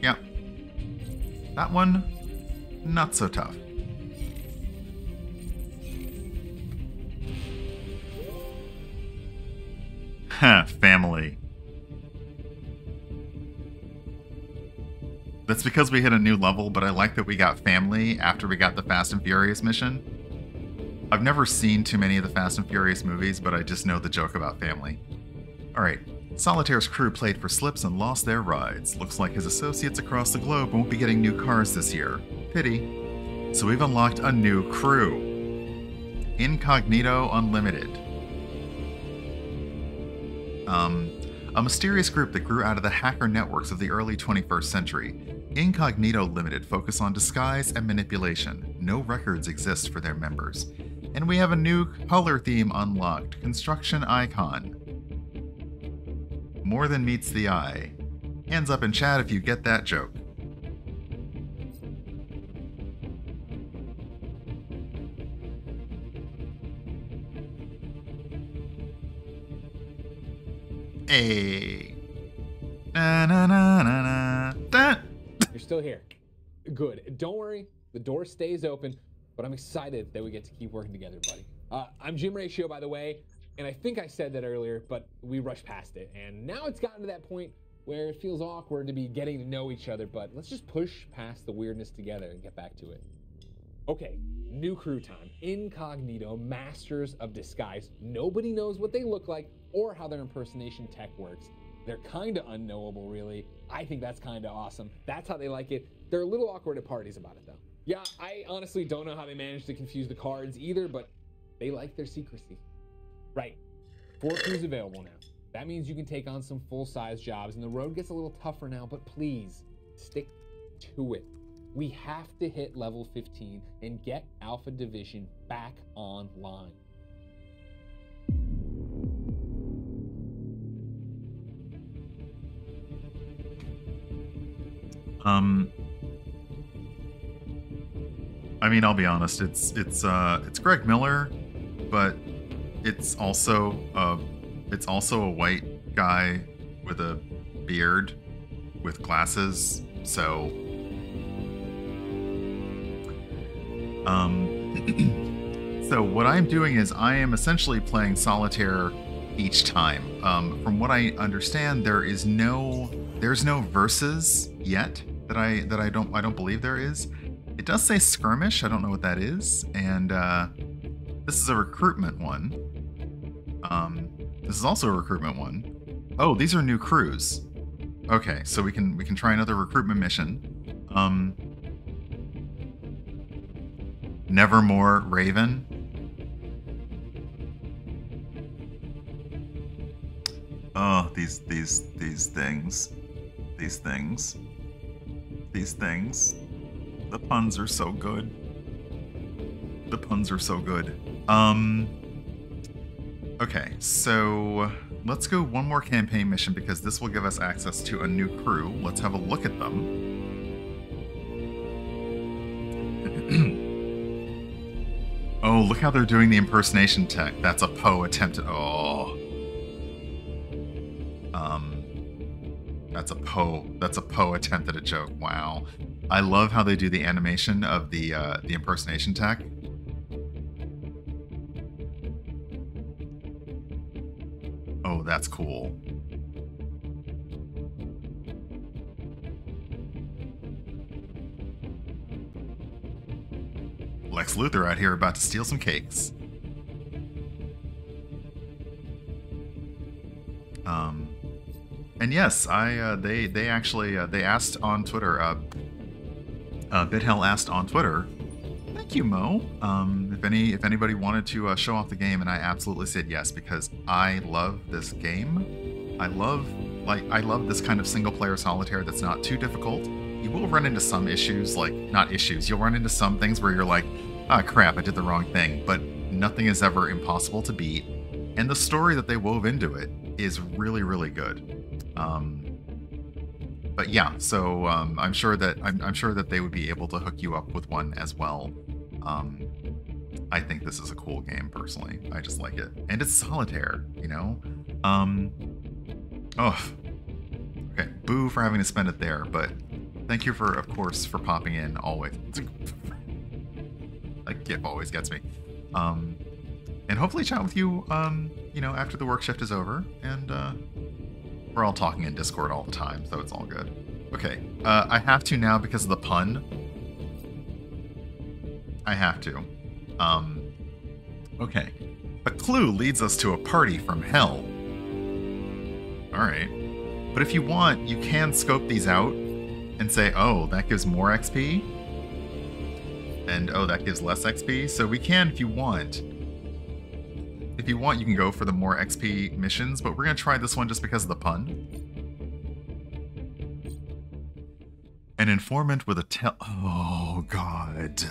Yep. That one, not so tough. Ha, family. That's because we hit a new level, but I like that we got family after we got the Fast and Furious mission. I've never seen too many of the Fast and Furious movies, but I just know the joke about family. Alright, Solitaire's crew played for slips and lost their rides. Looks like his associates across the globe won't be getting new cars this year. Pity. So we've unlocked a new crew. Incognito Unlimited. A mysterious group that grew out of the hacker networks of the early 21st century. Incognito Limited focus on disguise and manipulation. No records exist for their members. And we have a new color theme unlocked. Construction Icon. More than meets the eye. Hands up in chat if you get that joke. Hey. Na na na na na. Da. You're still here. Good. Don't worry, the door stays open, but I'm excited that we get to keep working together, buddy. I'm Jim Ratio, by the way, and I think I said that earlier, but we rushed past it, and now it's gotten to that point where it feels awkward to be getting to know each other, but let's just push past the weirdness together and get back to it. Okay, new crew time. Incognito, masters of disguise. Nobody knows what they look like or how their impersonation tech works. They're kind of unknowable, really. I think that's kind of awesome. That's how they like it. They're a little awkward at parties about it, though. Yeah, I honestly don't know how they managed to confuse the cards either, but they like their secrecy. Right, 4 crews available now. That means you can take on some full-size jobs, and the road gets a little tougher now, but please, stick to it. We have to hit level 15 and get Alpha Division back online. I mean, I'll be honest. It's Greg Miller, but it's also a white guy with a beard with glasses. So, so what I'm doing is I am essentially playing Solitaire each time. From what I understand, there's no verses yet that I don't believe there is. It does say Skirmish. I don't know what that is, and this is a recruitment one. This is also a recruitment one. Oh, these are new crews. Okay, so we can try another recruitment mission. Nevermore Raven. Oh, these things. These things. The puns are so good. The puns are so good. Okay, so let's go one more campaign mission because this will give us access to a new crew. Let's have a look at them. Oh, look how they're doing the impersonation tech. That's a Poe attempt at... Oh. That's a Poe attempt at a joke. Wow. I love how they do the animation of the impersonation tech. Oh, that's cool. Lex Luthor out here about to steal some cakes. And yes, they actually asked on Twitter. BitHell asked on Twitter, "Thank you, Mo. If anybody wanted to show off the game," and I absolutely said yes because I love this game. I love this kind of single player solitaire that's not too difficult. You will run into some issues, not issues. You'll run into some things where you're like, ah, crap, I did the wrong thing. But nothing is ever impossible to beat, and the story that they wove into it is really, really good. But yeah, so I'm sure that they would be able to hook you up with one as well. I think this is a cool game personally. I just like it, and it's Solitaire, you know. Oh, okay. Boo for having to spend it there, but thank you of course, for popping in always. That GIF always gets me. And hopefully chat with you, you know, after the work shift is over, and we're all talking in Discord all the time, so it's all good. Okay, I have to now because of the pun. I have to. Okay. A clue leads us to a party from hell. Alright. But if you want, you can scope these out and say, oh, that gives more XP. And oh, that gives less XP. So we can, if you want. If you want, you can go for the more XP missions, but we're going to try this one just because of the pun. An informant with a oh, God.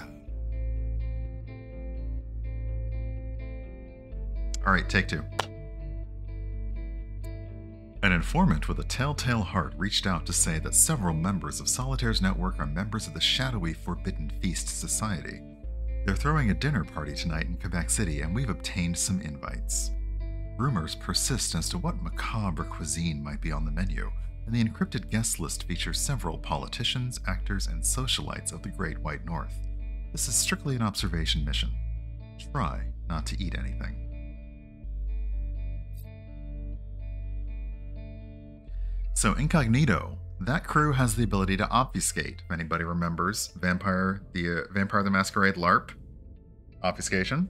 Alright, take two. An informant with a telltale heart reached out to say that several members of Solitaire's network are members of the shadowy Forbidden Feast Society. They're throwing a dinner party tonight in Quebec City, and we've obtained some invites. Rumors persist as to what macabre cuisine might be on the menu, and the encrypted guest list features several politicians, actors, and socialites of the Great White North. This is strictly an observation mission. Try not to eat anything. So Incognito, that crew has the ability to obfuscate. If anybody remembers Vampire the Masquerade LARP, obfuscation.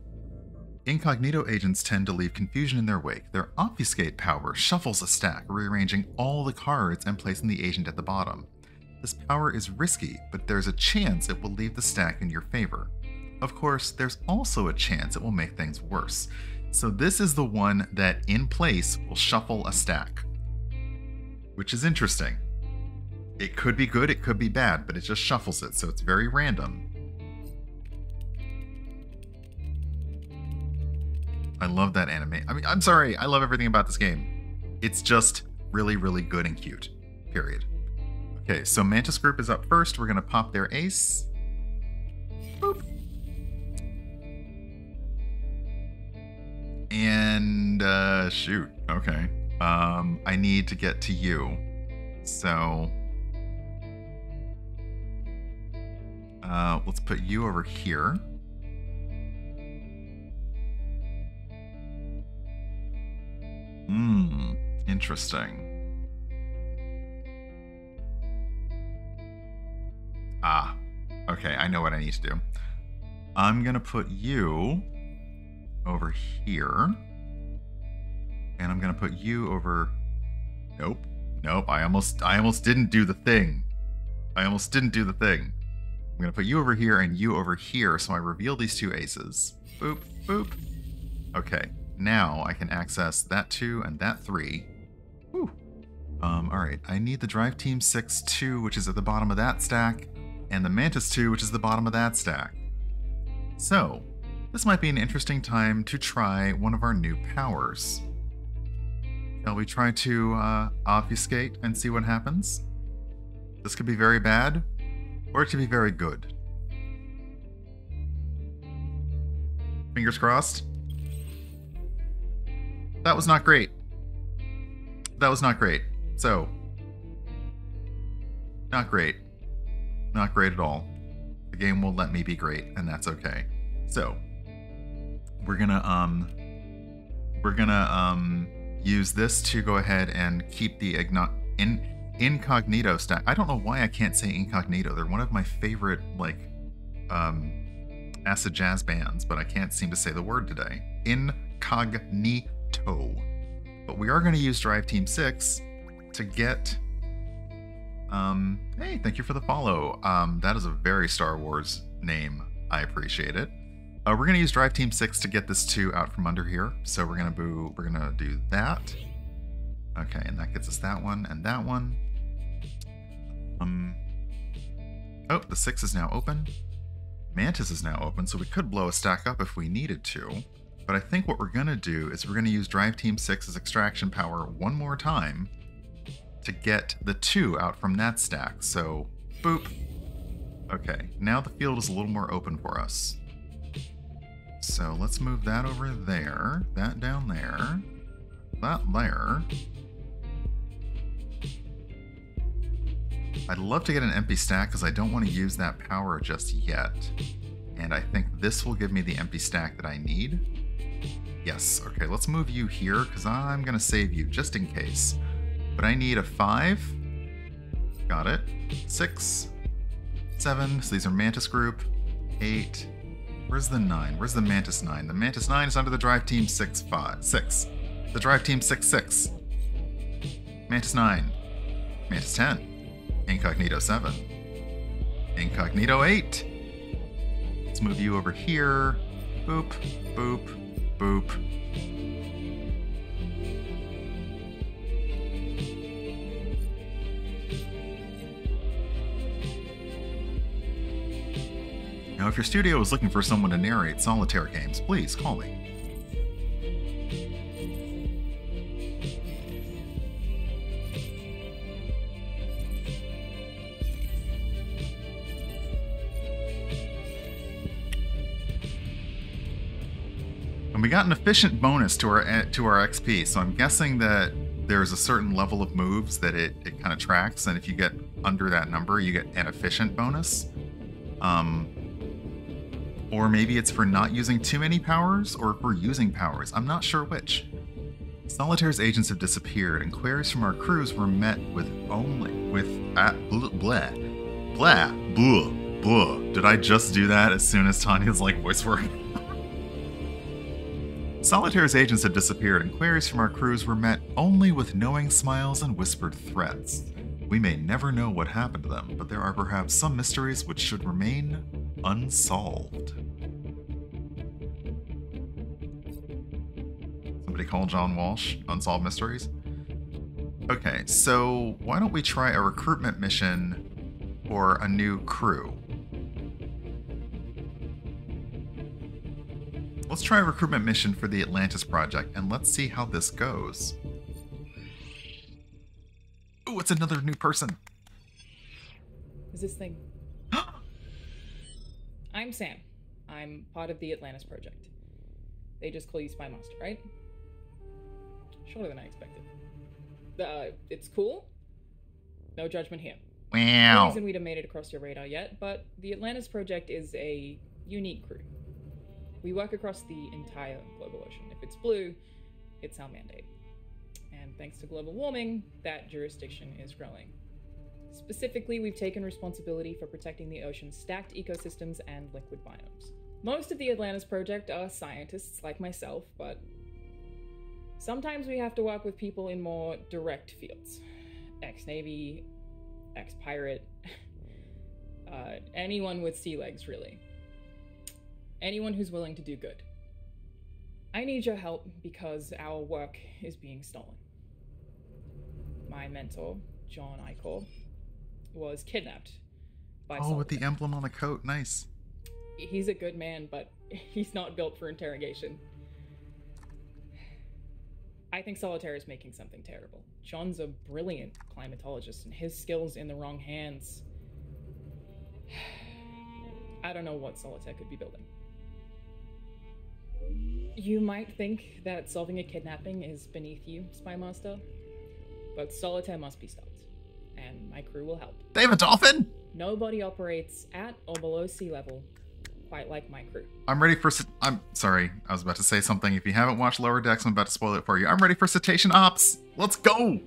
Incognito agents tend to leave confusion in their wake. Their obfuscate power shuffles a stack, rearranging all the cards and placing the agent at the bottom. This power is risky, but there's a chance it will leave the stack in your favor. Of course, there's also a chance it will make things worse. So this is the one that, in place, will shuffle a stack. Which is interesting. It could be good, it could be bad, but it just shuffles it, so it's very random. I love that anime. I mean, I'm sorry, I love everything about this game. It's just really, really good and cute. Period. Okay, so Mantis Group is up first. We're gonna pop their ace. Boop. And, shoot, okay. I need to get to you. So, let's put you over here. Interesting. Ah, okay, I know what I need to do. I'm gonna put you over here. And I'm gonna put you over... Nope. Nope, I almost didn't do the thing. I'm gonna put you over here and you over here, so I reveal these two aces. Boop, boop. Okay, now I can access that 2 and that 3. Whew. Alright, I need the Drive Team 6-2, which is at the bottom of that stack, and the Mantis 2, which is the bottom of that stack. So, this might be an interesting time to try one of our new powers. Shall we try to obfuscate and see what happens? This could be very bad, or it could be very good. Fingers crossed. That was not great. That was not great. So, not great. Not great at all. The game won't let me be great, and that's okay. So, we're gonna use this to go ahead and keep the incognito stack. I don't know why I can't say incognito. They're one of my favorite, like, acid jazz bands, but I can't seem to say the word today. Incognito. But we are going to use Drive Team 6 to get... hey, thank you for the follow. That is a very Star Wars name. I appreciate it. We're going to use Drive Team 6 to get this 2 out from under here. So we're going to do that. Okay, and that gets us that one and that one. Oh, the 6 is now open. Mantis is now open, so we could blow a stack up if we needed to. But I think what we're going to do is we're going to use Drive Team 6's extraction power one more time to get the 2 out from that stack. So, boop. Okay, now the field is a little more open for us. So let's move that over there, that down there, that there. I'd love to get an empty stack because I don't want to use that power just yet. And I think this will give me the empty stack that I need. Yes, okay, let's move you here because I'm going to save you just in case. But I need a 5 Got it. 6, 7. So these are Mantis group. 8. Where's the 9? Where's the Mantis 9? The Mantis 9 is under the Drive Team 6. The Drive Team 6. Mantis 9. Mantis 10. Incognito 7. Incognito 8. Let's move you over here. Boop, boop, boop. Now, if your studio is looking for someone to narrate Solitaire games, please call me. And we got an efficient bonus to our XP, so I'm guessing that there's a certain level of moves that it kind of tracks, and if you get under that number, you get an efficient bonus. Or maybe it's for not using too many powers, or for using powers. I'm not sure which. Solitaire's agents have disappeared, and queries from our crews were met with blah. Did I just do that as soon as Tanya's voice work? Solitaire's agents have disappeared, and queries from our crews were met only with knowing smiles and whispered threats. We may never know what happened to them, but there are perhaps some mysteries which should remain unsolved. Somebody call John Walsh, Unsolved Mysteries? Okay, so why don't we try a recruitment mission for a new crew? Let's try a recruitment mission for the Atlantis project, and let's see how this goes. Oh, it's another new person. Is this thing? I'm Sam. I'm part of the Atlantis project. They just call you Spymaster, right? Shorter than I expected. It's cool. No judgment here. Wow. No reason we'd have made it across your radar yet, but the Atlantis project is a unique crew. We work across the entire global ocean. If it's blue, it's our mandate. And thanks to global warming, that jurisdiction is growing. Specifically, we've taken responsibility for protecting the ocean's stacked ecosystems and liquid biomes. Most of the Atlantis project are scientists like myself, but sometimes we have to work with people in more direct fields. Ex-Navy, ex-pirate, anyone with sea legs, really. Anyone who's willing to do good. I need your help because our work is being stolen. My mentor, John Eichel, was kidnapped by Solitaire. With the emblem on the coat, nice. He's a good man, but he's not built for interrogation. I think Solitaire is making something terrible. John's a brilliant climatologist, and his skills in the wrong hands. I don't know what Solitaire could be building. You might think that solving a kidnapping is beneath you, Spymaster, but Solitaire must be stopped, and my crew will help. They have a dolphin? Nobody operates at or below sea level quite like my crew. I'm ready for... I'm sorry, I was about to say something. If you haven't watched Lower Decks, I'm about to spoil it for you. I'm ready for cetacean ops. Let's go!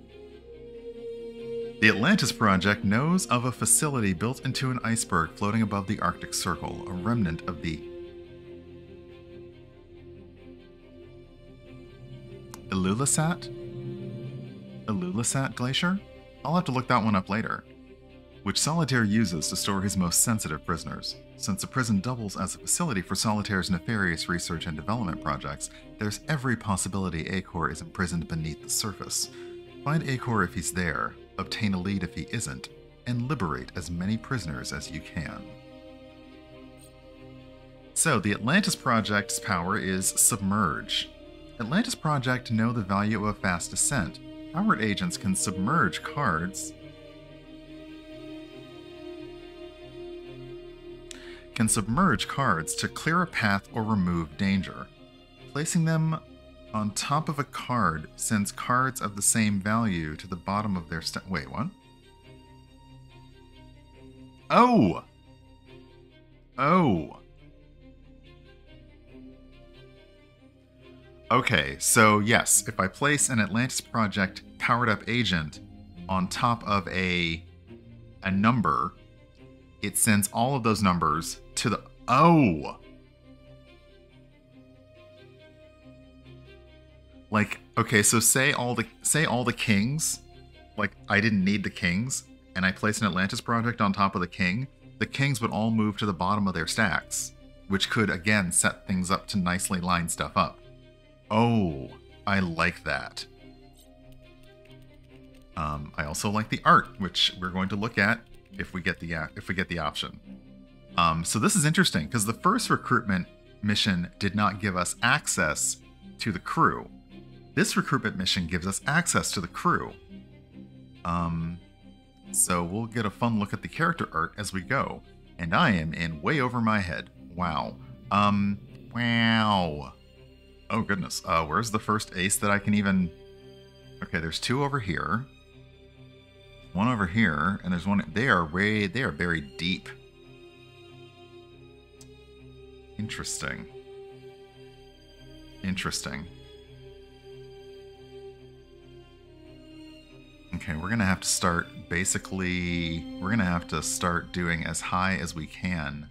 The Atlantis project knows of a facility built into an iceberg floating above the Arctic Circle, a remnant of the Illulasat Glacier? I'll have to look that one up later. Which Solitaire uses to store his most sensitive prisoners. Since the prison doubles as a facility for Solitaire's nefarious research and development projects, there's every possibility A-Core is imprisoned beneath the surface. Find A-Core if he's there, obtain a lead if he isn't, and liberate as many prisoners as you can. So, the Atlantis project's power is Submerge. Atlantis project know the value of a fast descent. Powered agents can submerge cards to clear a path or remove danger. Placing them on top of a card sends cards of the same value to the bottom of their stack. Wait, what? Oh! Oh! Okay, so yes, if I place an Atlantis project powered up agent on top of a a number, it sends all of those numbers to the... Oh! Like, okay, so say all the kings, like I didn't need the kings, and I placed an Atlantis project on top of the kings would all move to the bottom of their stacks, which could again set things up to nicely line stuff up. Oh, I like that. I also like the art, which we're going to look at if we get the option. So this is interesting because the first recruitment mission did not give us access to the crew. This recruitment mission gives us access to the crew. So we'll get a fun look at the character art as we go. And I am in way over my head. Wow. Wow. Oh goodness. Where's the first ace that I can even... Okay, there's two over here. One over here, and there's one... They are buried deep. Interesting. Interesting. Okay, we're gonna have to start basically... We're gonna have to start doing as high as we can.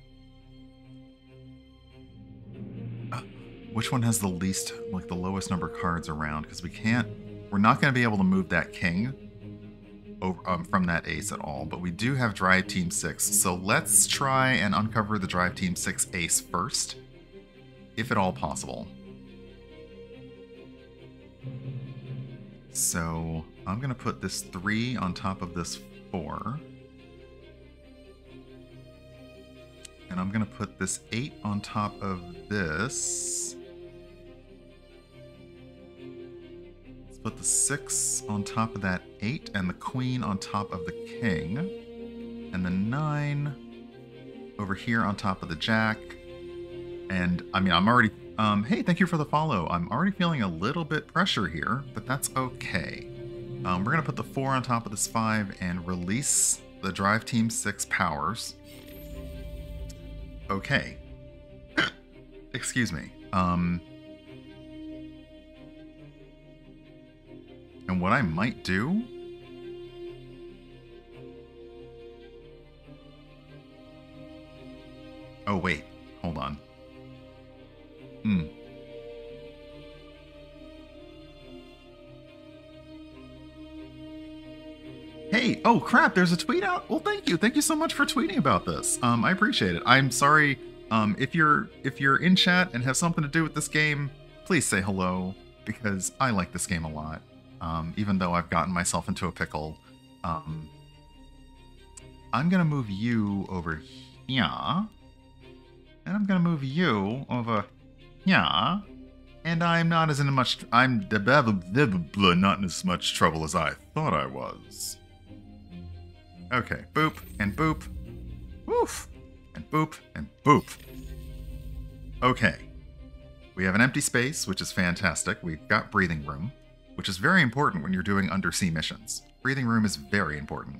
Which one has the least, like the lowest number of cards around? Because we can't... We're not gonna be able to move that king over, from that ace at all, but we do have Drive Team 6, so let's try and uncover the Drive Team 6 ace first, if at all possible. So I'm gonna put this 3 on top of this 4, and I'm gonna put this 8 on top of this. Put the 6 on top of that 8 and the queen on top of the king. And the 9 over here on top of the jack. And I mean, I'm already... hey, thank you for the follow. I'm already feeling a little bit pressure here, but that's okay. We're going to put the 4 on top of this 5 and release the Drive Team 6 powers. Okay. Excuse me. And what I might do... Oh, wait. Hold on. Hey! Oh, crap! There's a tweet out? Well, thank you. Thank you so much for tweeting about this. I appreciate it. I'm sorry. If you're in chat and have something to do with this game, please say hello, because I like this game a lot. Even though I've gotten myself into a pickle. I'm gonna move you over here. And I'm gonna move you over here. And I'm not as in much... I'm not in as much trouble as I thought I was. Okay, boop, and boop. Woof! And boop, and boop. Okay. We have an empty space, which is fantastic. We've got breathing room, which is very important when you're doing undersea missions. Breathing room is very important.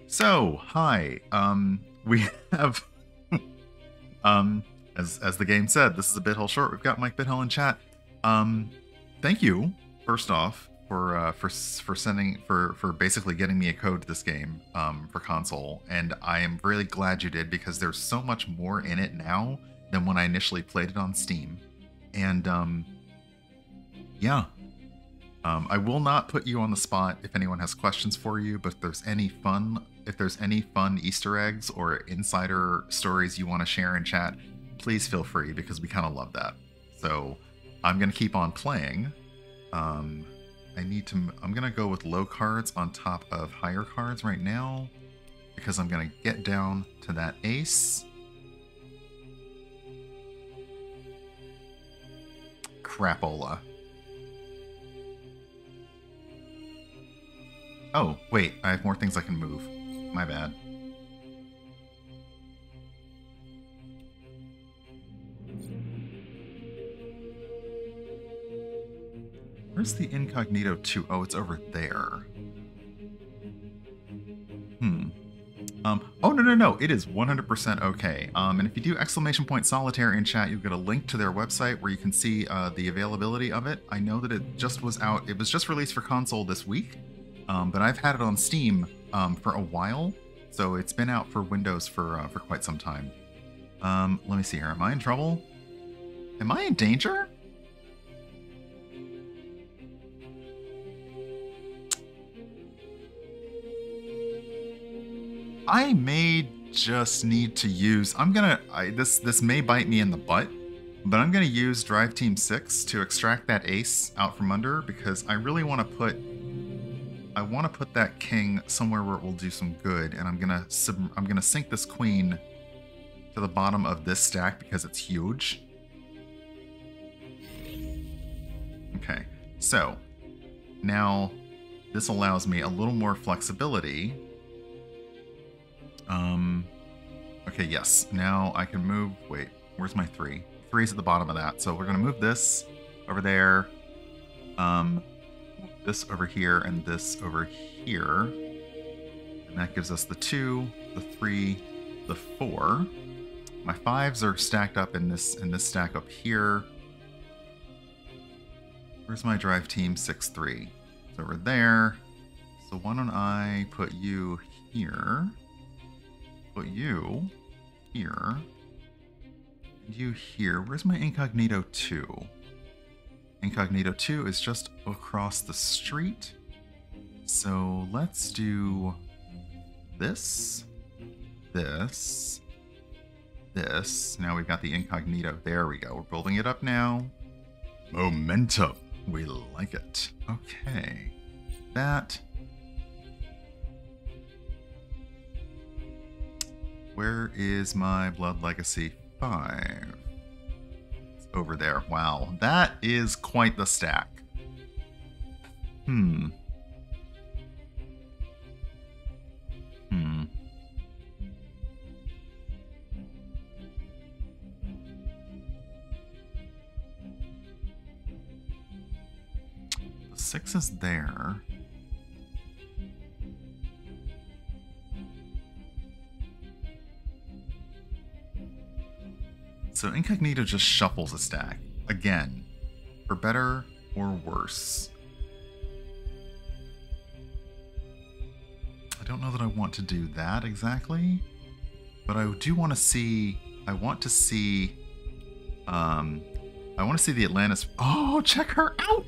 So, hi. We have, as the game said, this is a BitHole short. We've got Mike BitHole in chat. Thank you, first off, for basically getting me a code to this game for console, and I am really glad you did, because there's so much more in it now than when I initially played it on Steam. And yeah. I will not put you on the spot if anyone has questions for you, but if there's any fun Easter eggs or insider stories you want to share in chat, please feel free, because we kind of love that. So I'm going to keep on playing. I'm going to go with low cards on top of higher cards right now, because I'm going to get down to that ace. Crapola. Oh, wait, I have more things I can move. My bad. Where's the incognito 2? Oh, it's over there. Oh, no. It is 100% okay. And if you do !solitaire in chat, you'll get a link to their website where you can see the availability of it. I know that it just was out. It was just released for console this week. But I've had it on Steam for a while, so it's been out for Windows for quite some time. Let me see here. Am I in trouble? Am I in danger? I may just need to use... this may bite me in the butt, but I'm gonna use Drive Team 6 to extract that ace out from under, because I really want to put... I want to put that king somewhere where it will do some good, and I'm gonna sink this queen to the bottom of this stack because it's huge. Okay, so now this allows me a little more flexibility. Okay, yes. Now I can move... Wait, where's my 3? 3's at the bottom of that. So we're going to move this over there, this over here, and this over here. And that gives us the 2, the 3, the 4. My 5s are stacked up in this stack up here. Where's my drive team 6-3? It's over there. So why don't I put you here? Put you here. And you here. Where's my incognito 2? Incognito 2 is just across the street. So let's do this, this, this. Now we've got the incognito. There we go. We're building it up now. Momentum. We like it. Okay. That. Where is my Blood Legacy 5? It's over there. Wow. That is quite the stack. The 6 is there. So Incognito just shuffles a stack. Again, for better or worse. I don't know that I want to do that exactly, but I do want to see... I want to see the Atlantis... Oh, check her out!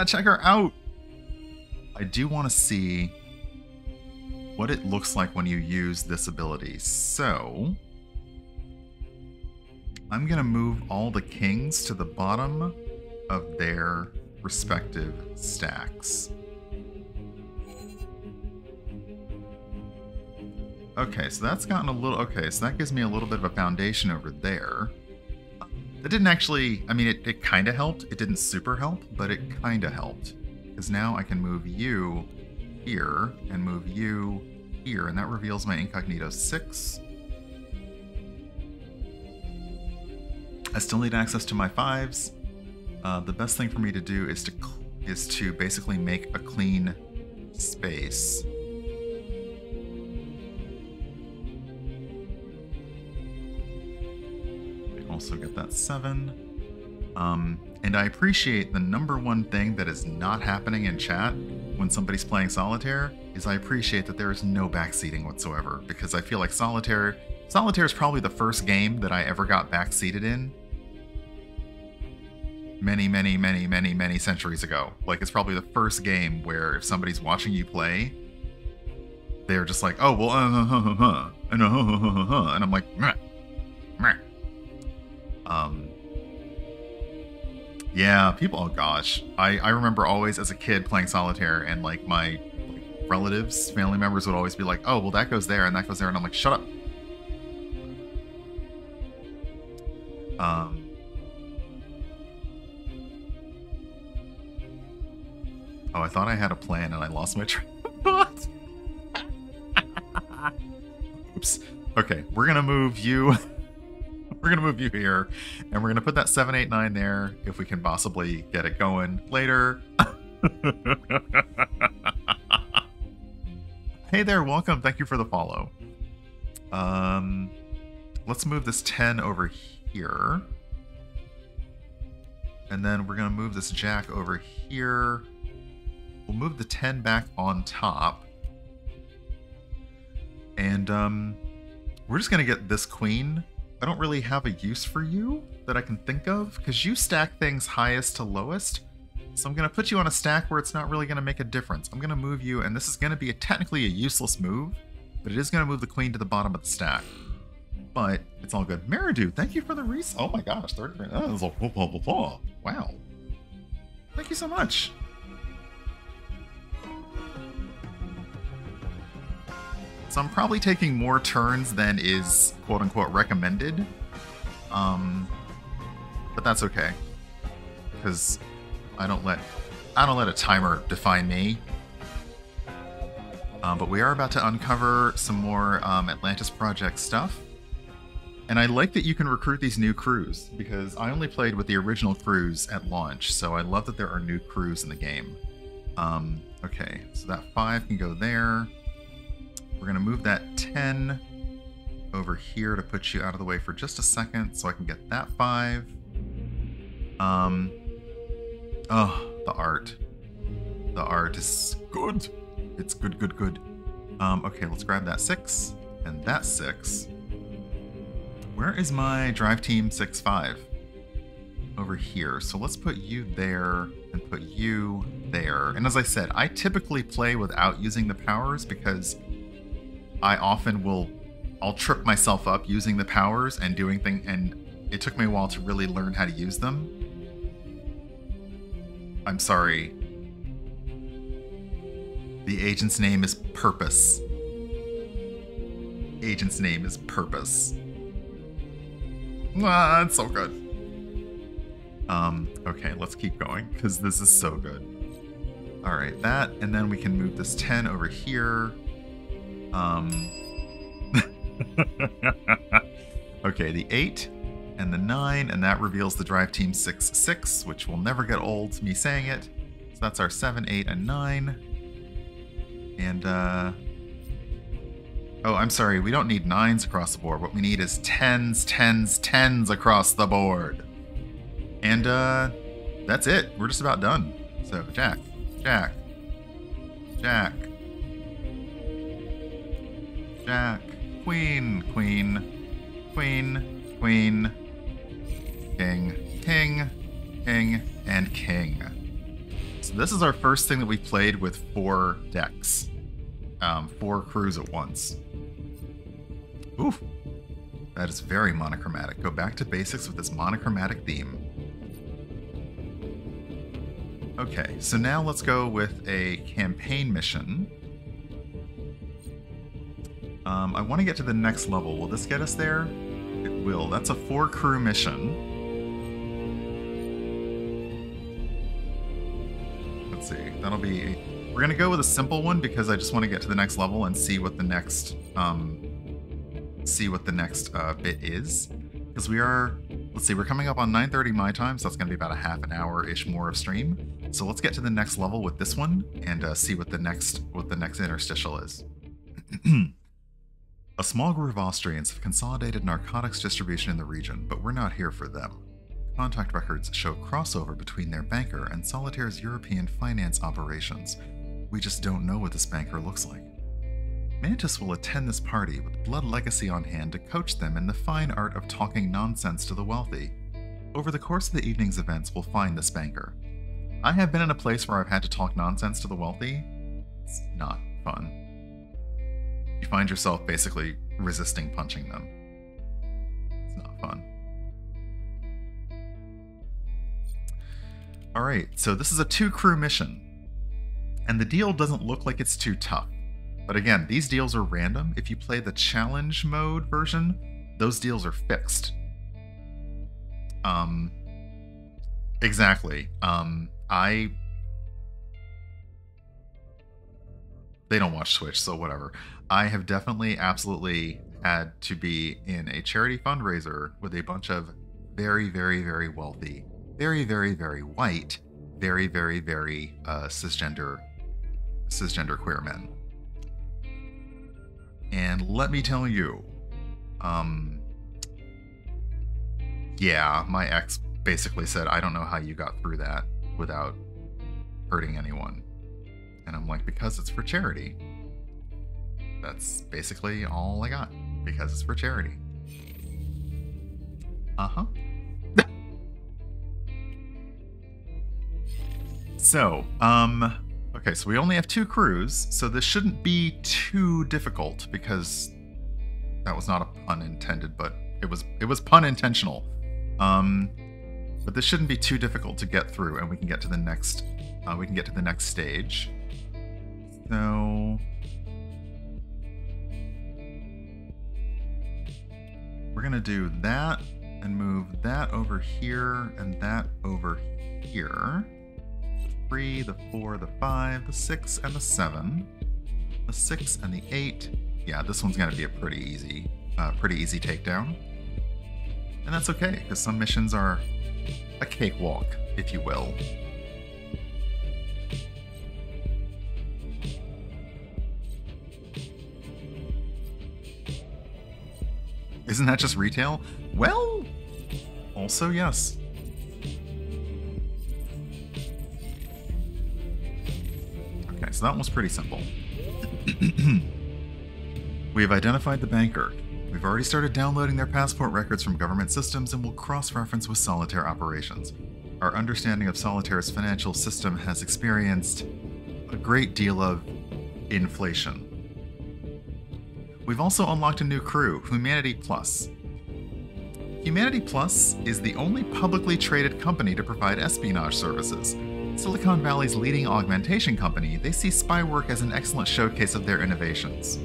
Check her out! I do want to see what it looks like when you use this ability. So I'm going to move all the kings to the bottom of their respective stacks. Okay, so that's gotten a little... Okay, so that gives me a little bit of a foundation over there. That didn't actually... I mean, it kind of helped. It didn't super help, but it kind of helped. Because now I can move you here and move you here, and that reveals my Incognito 6. I still need access to my 5s. The best thing for me to do is to basically make a clean space. Also get that 7. And I appreciate the #1 thing that is not happening in chat when somebody's playing Solitaire is I appreciate that there is no backseating whatsoever, because I feel like Solitaire is probably the first game that I ever got backseated in many centuries ago. Like, it's probably the first game where if somebody's watching you play, they're just like, oh, well, and I'm like, meh, meh. Yeah, people, oh gosh. I remember always as a kid playing Solitaire, and like my relatives, family members would always be like, oh, well, that goes there and that goes there, and I'm like, shut up. Oh, I thought I had a plan and I lost my train of thought. Oops. Okay, we're gonna move you. We're gonna move you here, and we're gonna put that 7, 8, 9 there if we can possibly get it going later. Hey there, welcome. Thank you for the follow. Let's move this 10 over here, and then we're gonna move this jack over here. We'll move the 10 back on top. And we're just going to get this queen. I don't really have a use for you that I can think of, because you stack things highest to lowest. So I'm going to put you on a stack where it's not really going to make a difference. I'm going to move you, and this is going to be technically a useless move, but it is going to move the queen to the bottom of the stack. But it's all good. Meridu, thank you for the res. Oh my gosh, 33. That was wow. Thank you so much. So I'm probably taking more turns than is quote-unquote recommended. But that's okay. Because I don't let a timer define me. But we are about to uncover some more Atlantis Project stuff. And I like that you can recruit these new crews, because I only played with the original crews at launch, so I love that there are new crews in the game. Okay, so that 5 can go there. We're going to move that 10 over here to put you out of the way for just a second so I can get that 5. Oh, the art. The art is good. It's good, good, good. Okay, let's grab that 6 and that 6. Where is my drive team 6-5? Over here. So let's put you there and put you there. And as I said, I typically play without using the powers because I often I'll trip myself up using the powers and doing things, and it took me a while to really learn how to use them. I'm sorry. The agent's name is Purpose. Agent's name is Purpose. Ah, it's so good. Okay, let's keep going, because this is so good. Alright, that, and then we can move this 10 over here. Okay, the 8 and the 9, and that reveals the drive team 6-6, which will never get old, me saying it. So that's our 7, 8, and 9. And, oh, I'm sorry, we don't need 9s across the board. What we need is 10s, 10s, 10s across the board. And, that's it. We're just about done. So, Jack, Jack, Jack, Jack, Queen, Queen, Queen, Queen, King, King, King, and King. So this is our first thing that we played with 4 decks. 4 crews at once. Oof. That is very monochromatic. Go back to basics with this monochromatic theme. Okay, so now let's go with a campaign mission. I want to get to the next level. Will this get us there? It will. That's a 4-crew mission. Let's see. That'll be... We're going to go with a simple one because I just want to get to the next level and see what the next... bit is. Because we are... Let's see, we're coming up on 9:30 my time, so that's going to be about a half an hour-ish more of stream. So let's get to the next level with this one and see what the next interstitial is. A small group of Austrians have consolidated narcotics distribution in the region, but we're not here for them. Contact records show crossover between their banker and Solitaire's European finance operations. We just don't know what this banker looks like. Mantis will attend this party with Blood Legacy on hand to coach them in the fine art of talking nonsense to the wealthy. Over the course of the evening's events, we'll find this banker. I have been in a place where I've had to talk nonsense to the wealthy. It's not fun. You find yourself basically resisting punching them. It's not fun. Alright, so this is a 2-crew mission. And the deal doesn't look like it's too tough. But again, these deals are random. If you play the challenge mode version, those deals are fixed. Exactly. They don't watch Twitch, so whatever. I have definitely, absolutely had to be in a charity fundraiser with a bunch of very, very, very wealthy, very, very, very white, very, very, very cisgender queer men. And let me tell you, yeah, my ex basically said, I don't know how you got through that without hurting anyone. And I'm like, because it's for charity. That's basically all I got. Because it's for charity. Uh-huh. So, okay, so we only have 2 crews, so this shouldn't be too difficult because that was not a pun intended, but it was pun intentional. But this shouldn't be too difficult to get through, and we can get to the next stage. So we're gonna do that and move that over here and that over here. The 3, the 4, the 5, the 6, and the 7. The 6 and the 8. Yeah, this one's gonna be a pretty easy takedown. And that's okay, because some missions are a cakewalk, if you will. Isn't that just retail? Well, also yes. Okay, so that was pretty simple. We have identified the banker. We've already started downloading their passport records from government systems and will cross-reference with Solitaire operations. Our understanding of Solitaire's financial system has experienced a great deal of inflation. We've also unlocked a new crew, Humanity Plus. Humanity Plus is the only publicly traded company to provide espionage services. Silicon Valley's leading augmentation company, they see spy work as an excellent showcase of their innovations.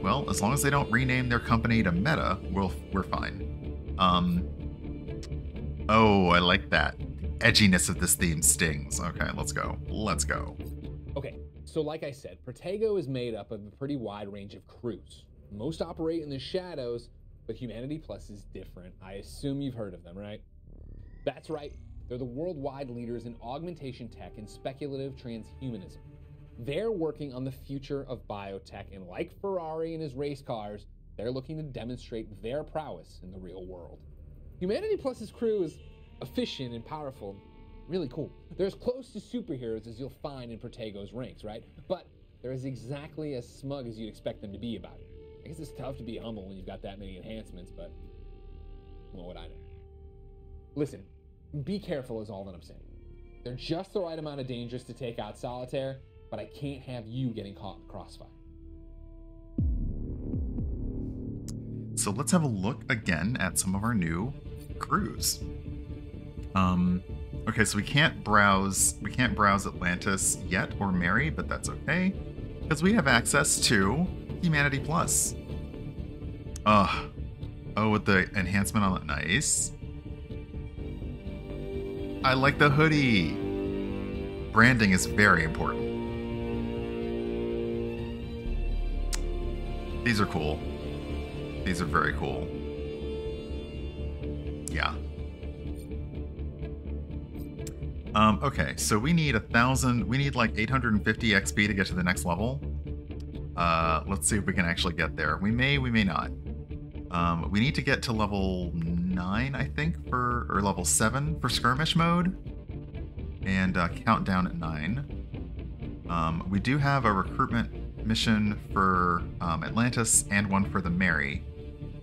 Well, as long as they don't rename their company to Meta, we're fine. Oh, I like that. The edginess of this theme stings. Okay, let's go. Let's go. Okay, so like I said, Protego is made up of a pretty wide range of crews. Most operate in the shadows, but Humanity Plus is different. I assume you've heard of them, right? That's right. They're the worldwide leaders in augmentation tech and speculative transhumanism. They're working on the future of biotech, and like Ferrari and his race cars, they're looking to demonstrate their prowess in the real world. Humanity Plus's crew is efficient and powerful, really cool. They're as close to superheroes as you'll find in Protego's ranks, right? But they're exactly as smug as you'd expect them to be about it. I guess it's tough to be humble when you've got that many enhancements, but what would I know? Listen, be careful is all that I'm saying. They're just the right amount of dangerous to take out Solitaire, but I can't have you getting caught in the crossfire. So let's have a look again at some of our new crews. Okay, so we can't browse Atlantis yet or Mary, but that's okay, because we have access to Humanity Plus. Oh, with the enhancement on it, nice. I like the hoodie. Branding is very important. These are cool. These are very cool. Yeah. Okay, so we need 1,000, we need like 850 XP to get to the next level. Let's see if we can actually get there. We may not. We need to get to level 9, I think, or level 7 for Skirmish Mode. And countdown at 9. We do have a recruitment mission for Atlantis and one for the Mary.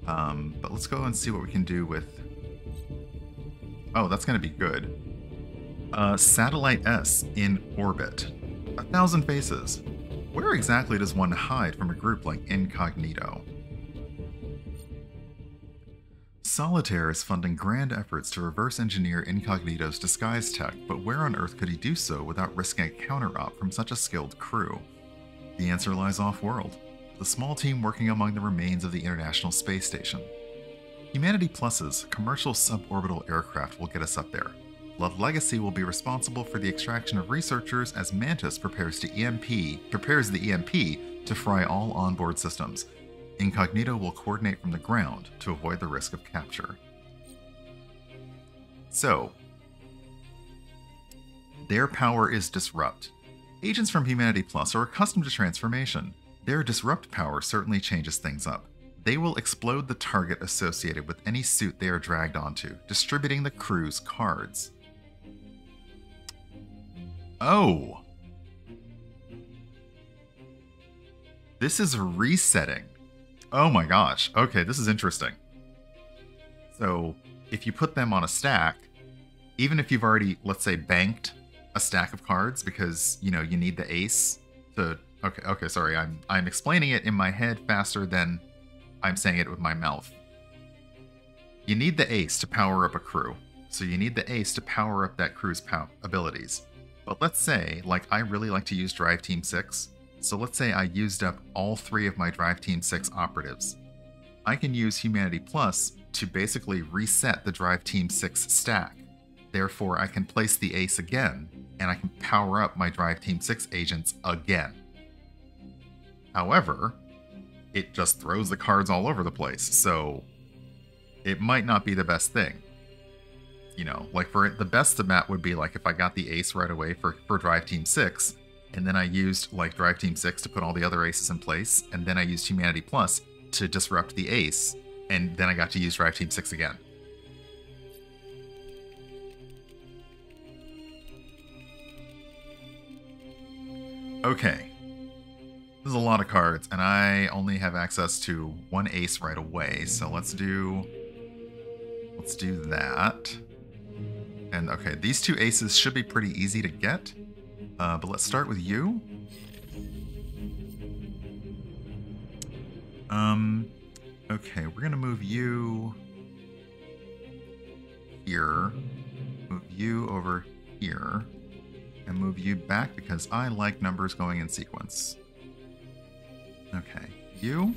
But let's go and see what we can do with... Oh, that's going to be good. Satellite S in orbit. 1,000 faces. Where exactly does one hide from a group like Incognito? Solitaire is funding grand efforts to reverse engineer Incognito's disguise tech, but where on Earth could he do so without risking a counter-op from such a skilled crew? The answer lies off-world, the small team working among the remains of the International Space Station. Humanity Plus's commercial suborbital aircraft will get us up there. Love Legacy will be responsible for the extraction of researchers as Mantis prepares the EMP to fry all onboard systems. Incognito will coordinate from the ground to avoid the risk of capture. So, their power is Disrupt. Agents from Humanity Plus are accustomed to transformation. Their Disrupt power certainly changes things up. They will explode the target associated with any suit they are dragged onto, distributing the crew's cards. Oh! This is resetting. Oh my gosh. Okay, this is interesting. So if you put them on a stack, even if you've already, let's say, banked a stack of cards because, you know, you need the ace to... Okay, sorry. I'm explaining it in my head faster than I'm saying it with my mouth. You need the ace to power up a crew. So you need the ace to power up that crew's abilities. But let's say, like, I really like to use Drive Team 6. So let's say I used up all 3 of my Drive Team 6 operatives. I can use Humanity Plus to basically reset the Drive Team 6 stack. Therefore, I can place the ace again, and I can power up my Drive Team 6 agents again. However, it just throws the cards all over the place, so it might not be the best thing. You know, like for the best of that would be like if I got the ace right away for Drive Team 6, and then I used like Drive Team 6 to put all the other aces in place, and then I used Humanity Plus to disrupt the ace, and then I got to use Drive Team 6 again. Okay. This is a lot of cards, and I only have access to 1 ace right away, so let's do that. And okay, these 2 aces should be pretty easy to get, but let's start with you. Okay, we're gonna move you here, move you over here, and move you back because I like numbers going in sequence. Okay, you,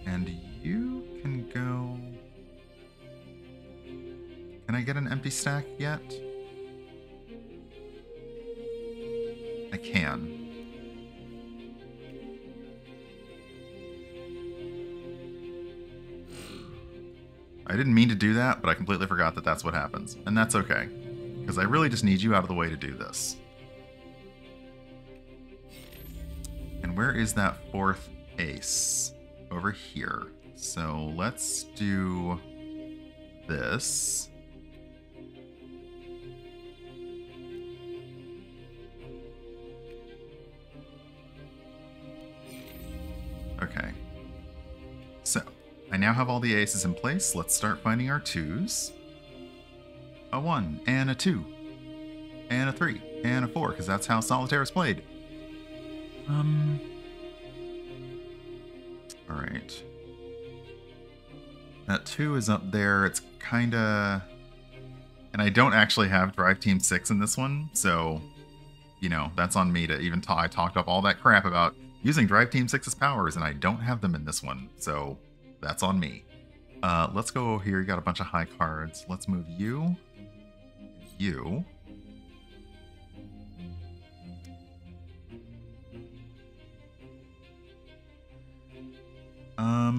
and you can go... Can I get an empty stack yet? I can. I didn't mean to do that, but I completely forgot that that's what happens. And that's okay, because I really just need you out of the way to do this. And where is that 4th ace? Over here. So let's do this. Okay. So, I now have all the aces in place. Let's start finding our 2s. A 1, and a 2, and a 3, and a 4, because that's how Solitaire is played. Alright. That 2 is up there. It's kinda... And I don't actually have Drive Team 6 in this one, so, you know, that's on me to even I talked up all that crap about using Drive Team 6's powers, and I don't have them in this one, so that's on me. Let's go over here. You got a bunch of high cards. Let's move you. You.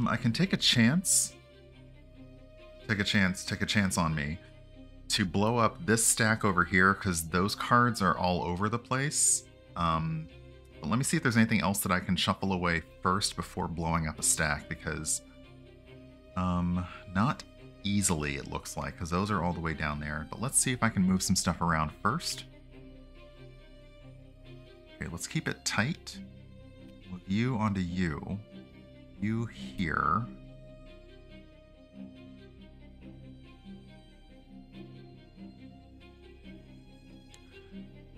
I can take a chance. Take a chance on me to blow up this stack over here, because those cards are all over the place. But let me see if there's anything else that I can shuffle away first before blowing up a stack, because not easily it looks like, because those are all the way down there. But let's see if I can move some stuff around first. Okay, let's keep it tight. Move you onto you. You here.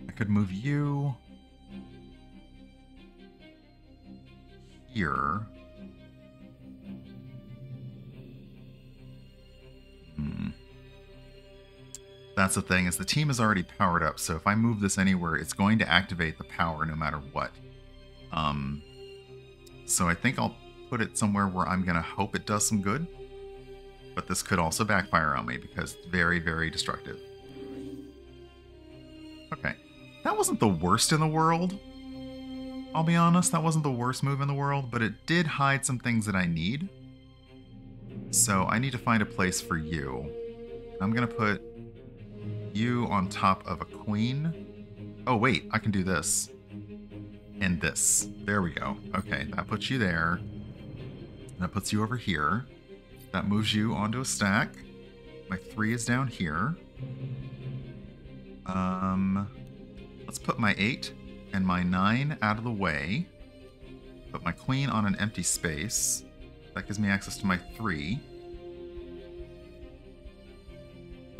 I could move you here. That's the thing, is the team is already powered up, so if I move this anywhere, it's going to activate the power no matter what. So I think I'll put it somewhere where I'm going to hope it does some good. But this could also backfire on me because it's very, very destructive. Okay. That wasn't the worst in the world. I'll be honest, that wasn't the worst move in the world, but it did hide some things that I need. So I need to find a place for you. I'm going to put you on top of a queen. Oh, wait, I can do this. And this. There we go. Okay, that puts you there. That puts you over here. That moves you onto a stack. My 3 is down here. Let's put my 8 and my 9 out of the way. put my queen on an empty space. That gives me access to my 3.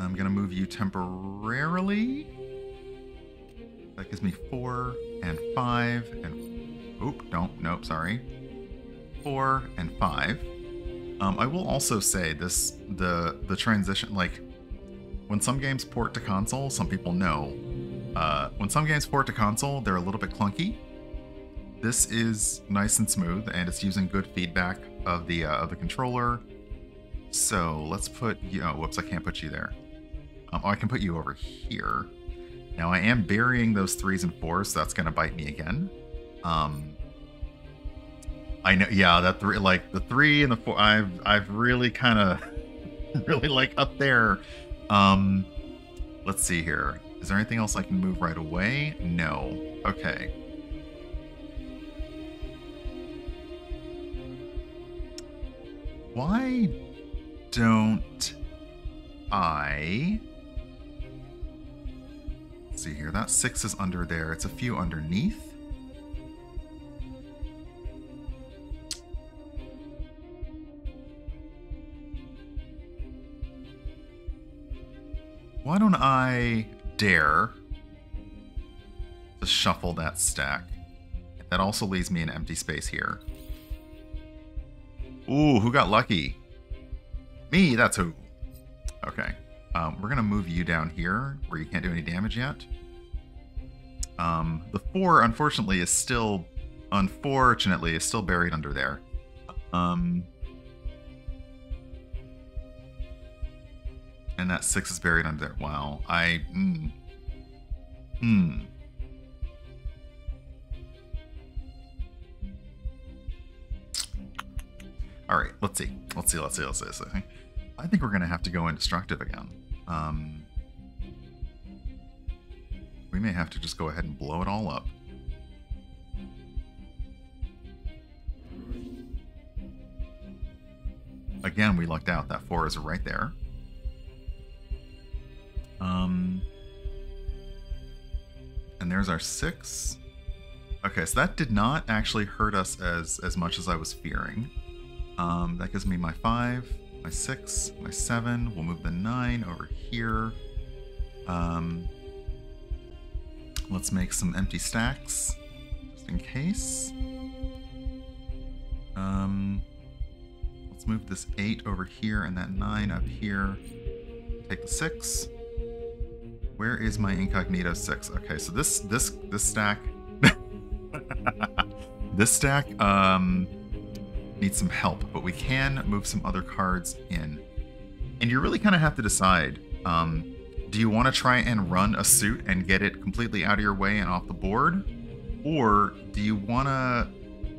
I'm going to move you temporarily. That gives me 4 and 5 and... Oop, nope, sorry. 4 and 5. I will also say this, the transition, like, when some games port to console, some people know. When some games port to console, they're a little bit clunky. This is nice and smooth, and it's using good feedback of the controller. So let's put you. Oh, whoops! I can't put you there. Oh, I can put you over here. Now I am burying those 3s and 4s, so that's gonna bite me again. I know. Yeah, that 3, like the 3 and the 4. I've really kind of really like up there. Let's see here. Is there anything else I can move right away? No. Okay. Why don't I... Let's see here. That 6 is under there. It's a few underneath. Why don't I dare to shuffle that stack? That also leaves me an empty space here. Ooh, who got lucky? Me, that's who. Okay. We're gonna move you down here where you can't do any damage yet. The 4, unfortunately, is still buried under there. And that 6 is buried under there. Wow. All right, let's see. I think we're gonna have to go indestructive again. We may have to just go ahead and blow it all up. Again, we lucked out. That 4 is right there. And there's our 6. Okay, so that did not actually hurt us as much as I was fearing. That gives me my 5, my 6, my 7. We'll move the 9 over here. Let's make some empty stacks, just in case. Let's move this 8 over here and that 9 up here. Take the 6. Where is my incognito 6? Okay, so this stack this stack needs some help, but we can move some other cards in. And you really kind of have to decide, do you want to try and run a suit and get it completely out of your way and off the board? Or do you want to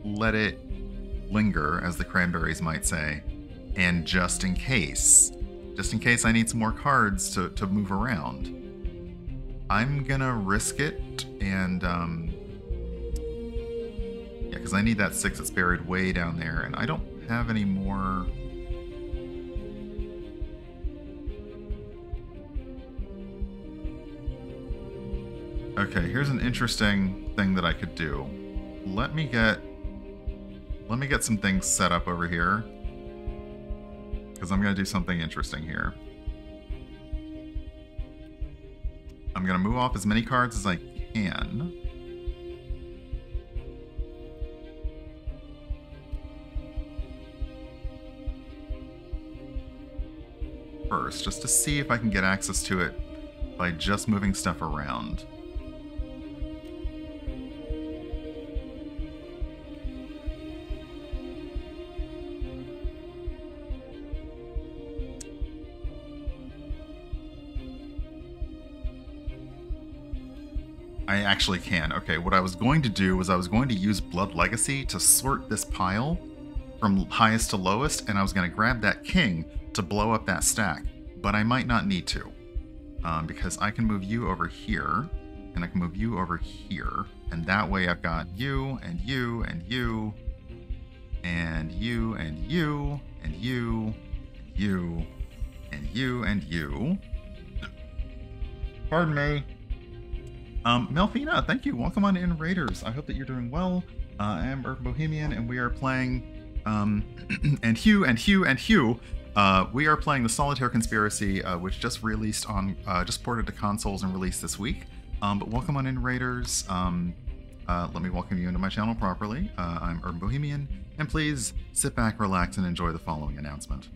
let it linger, as the cranberries might say, and just in case I need some more cards to move around? I'm gonna risk it, and yeah, because I need that 6 that's buried way down there, and I don't have any more. Okay, here's an interesting thing that I could do. Let me get some things set up over here, because I'm gonna do something interesting here. I'm gonna move off as many cards as I can. First, just to see if I can get access to it by just moving stuff around. I actually can. Okay, what I was going to do was I was going to use Blood Legacy to sort this pile from highest to lowest, and I was going to grab that king to blow up that stack, but I might not need to, because I can move you over here, and I can move you over here, and that way I've got you, and you, and you, and you, and you, and you, and you, and you, and you. Pardon me. Melfina, thank you. Welcome on in, Raiders. I hope that you're doing well. I am Urban Bohemian, and we are playing, and Hugh, we are playing the Solitaire Conspiracy, which just released on, just ported to consoles and released this week. But welcome on in, Raiders. Let me welcome you into my channel properly. I'm Urban Bohemian, and please sit back, relax, and enjoy the following announcement.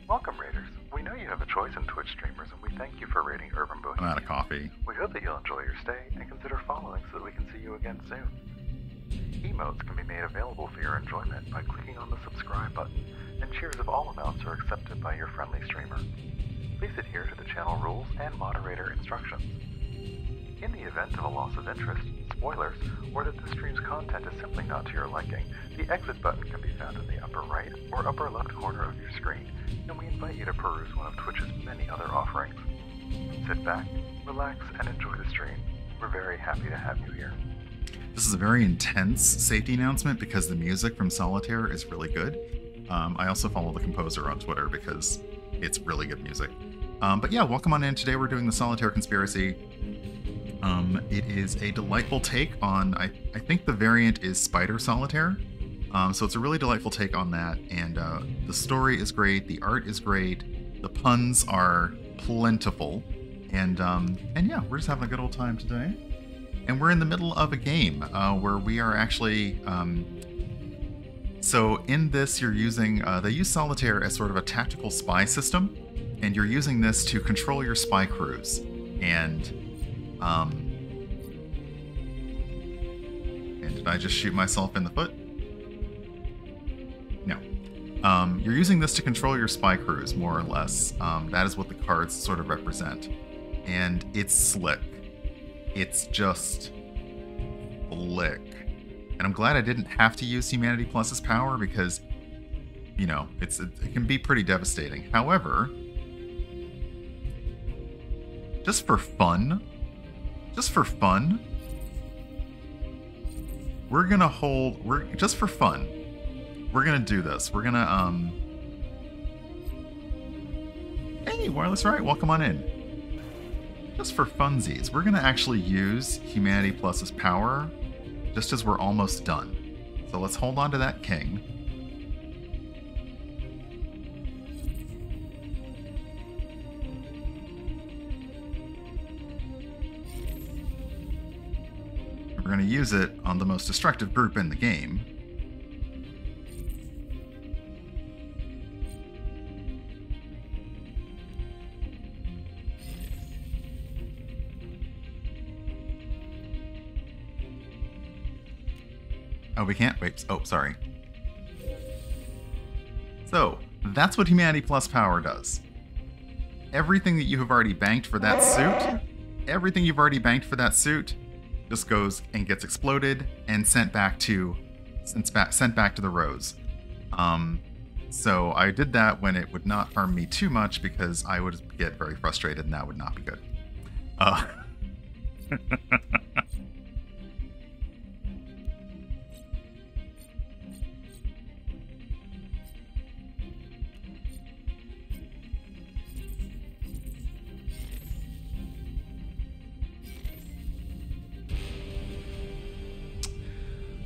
Welcome, Raiders. We know you have a choice in Twitch streamers, and we thank you for rating Urban Bohemian. I'm out of coffee. We hope that you'll enjoy your stay and consider following so that we can see you again soon. Emotes can be made available for your enjoyment by clicking on the subscribe button, and cheers of all amounts are accepted by your friendly streamer. Please adhere to the channel rules and moderator instructions. In the event of a loss of interest, spoilers, or that the stream's content is simply not to your liking, the exit button can be found in the upper right or upper left corner of your screen, and we invite you to peruse one of Twitch's many other offerings. Sit back, relax, and enjoy the stream. We're very happy to have you here. This is a very intense safety announcement because the music from Solitaire is really good. I also follow the composer on Twitter because it's really good music. But yeah, welcome on in. Today we're doing the Solitaire Conspiracy. It is a delightful take on, I think the variant is Spider Solitaire. So it's a really delightful take on that, and the story is great, the art is great, the puns are plentiful, and yeah, we're just having a good old time today. And we're in the middle of a game where we are actually, so in this you're using, they use Solitaire as sort of a tactical spy system, and you're using this to control your spy crews. And did I just shoot myself in the foot? No. You're using this to control your spy crews, more or less. That is what the cards sort of represent. And it's slick. It's just slick. And I'm glad I didn't have to use Humanity Plus's power because, you know, it can be pretty devastating. However, just for fun, we're gonna just for fun, we're gonna do this. We're gonna, hey, Wireless Right, welcome on in. Just for funsies, we're gonna actually use Humanity Plus's power just as we're almost done. So let's hold on to that king. We're going to use it on the most destructive group in the game. Oh, we can't? Wait. Oh, sorry. So, that's what Humanity Plus power does. Everything that you have already banked for that suit, just goes and gets exploded and sent back to the rows. So I did that when it would not harm me too much because I would get very frustrated and that would not be good.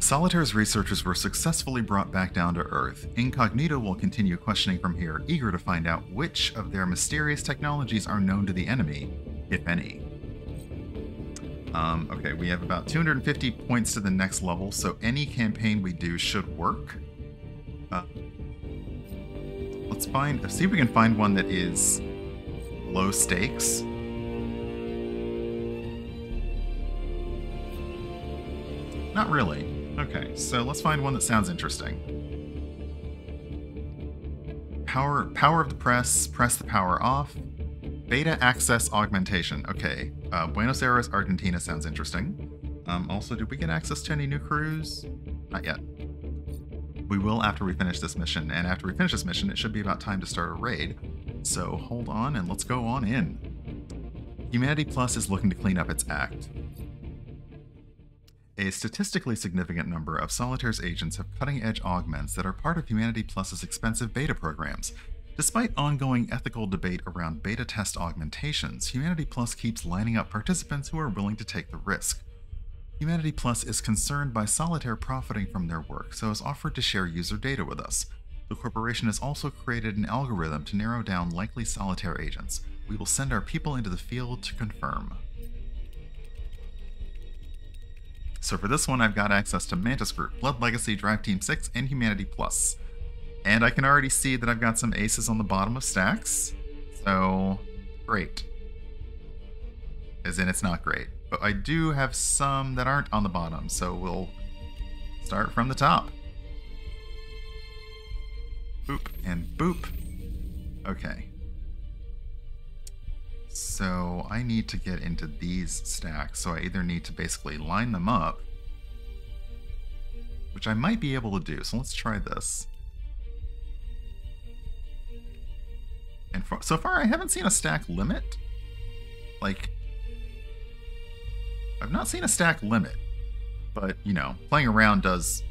Solitaire's researchers were successfully brought back down to Earth. Incognito will continue questioning from here, eager to find out which of their mysterious technologies are known to the enemy, if any. Okay, we have about 250 points to the next level, so any campaign we do should work. Let's see if we can find one that is low stakes. Not really. Okay, so let's find one that sounds interesting. Power of the press the power off. Beta access augmentation. Okay, Buenos Aires, Argentina sounds interesting. Also, did we get access to any new crews? Not yet. We will after we finish this mission, and after we finish this mission, it should be about time to start a raid. So hold on and let's go on in. Humanity Plus is looking to clean up its act. A statistically significant number of Solitaire's agents have cutting-edge augments that are part of Humanity Plus's expensive beta programs. Despite ongoing ethical debate around beta test augmentations, Humanity Plus keeps lining up participants who are willing to take the risk. Humanity Plus is concerned by Solitaire profiting from their work, so has offered to share user data with us. The corporation has also created an algorithm to narrow down likely Solitaire agents. We will send our people into the field to confirm. So for this one, I've got access to Mantis Group, Blood Legacy, Drive Team 6, and Humanity Plus. And I can already see that I've got some aces on the bottom of stacks. So, great. As in, it's not great. But I do have some that aren't on the bottom, so we'll start from the top. Boop and boop. Okay. So I need to get into these stacks, so I either need to basically line them up, which I might be able to do, so let's try this. And so far I haven't seen a stack limit. Like, I've not seen a stack limit, but, you know, playing around does,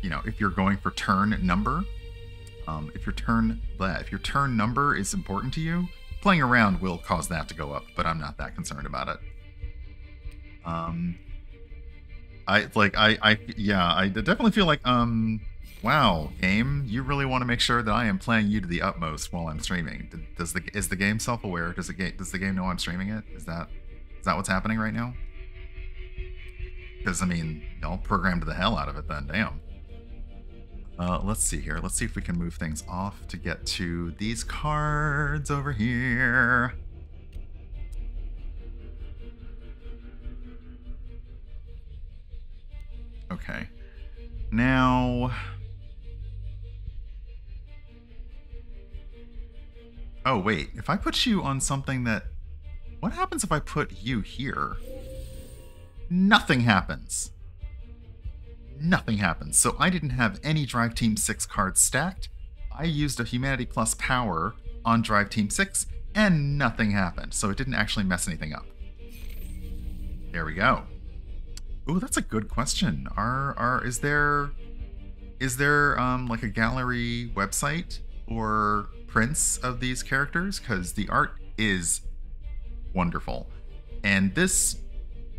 you know, if you're going for turn number, if your turn number is important to you, playing around will cause that to go up, but I'm not that concerned about it. I definitely feel like, wow, game, you really want to make sure that I am playing you to the utmost while I'm streaming. Is the game self-aware? Does the game know I'm streaming it? Is that what's happening right now? Because, I mean, y'all programmed the hell out of it then, damn. Let's see here. Let's see if we can move things off to get to these cards over here. Okay. Now... Oh, wait. If I put you on something that... What happens if I put you here? Nothing happens. Nothing happens. So I didn't have any Drive Team 6 cards stacked. I used a Humanity Plus power on Drive Team 6, and nothing happened. So it didn't actually mess anything up. There we go. Ooh, that's a good question. Is there like a gallery website or prints of these characters? Because the art is wonderful. And this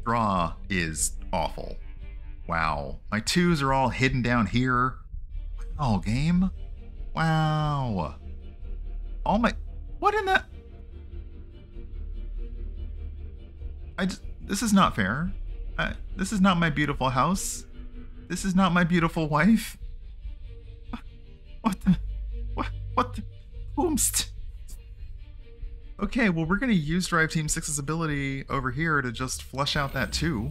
draw is awful. Wow. My 2s are all hidden down here. Wow, game. Wow. All my... What in the... This is not fair. This is not my beautiful house. This is not my beautiful wife. What the... What the... Whomst? Okay, well, we're going to use Drive Team 6's ability over here to just flush out that 2.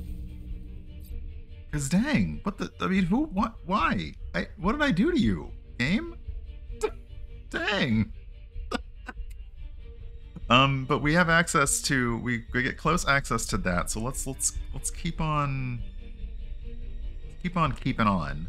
Because dang, what the... I mean, who... What? Why? What did I do to you? Game? Dang. But we have access to... We get close access to that, so let's keep on... Keep on keeping on.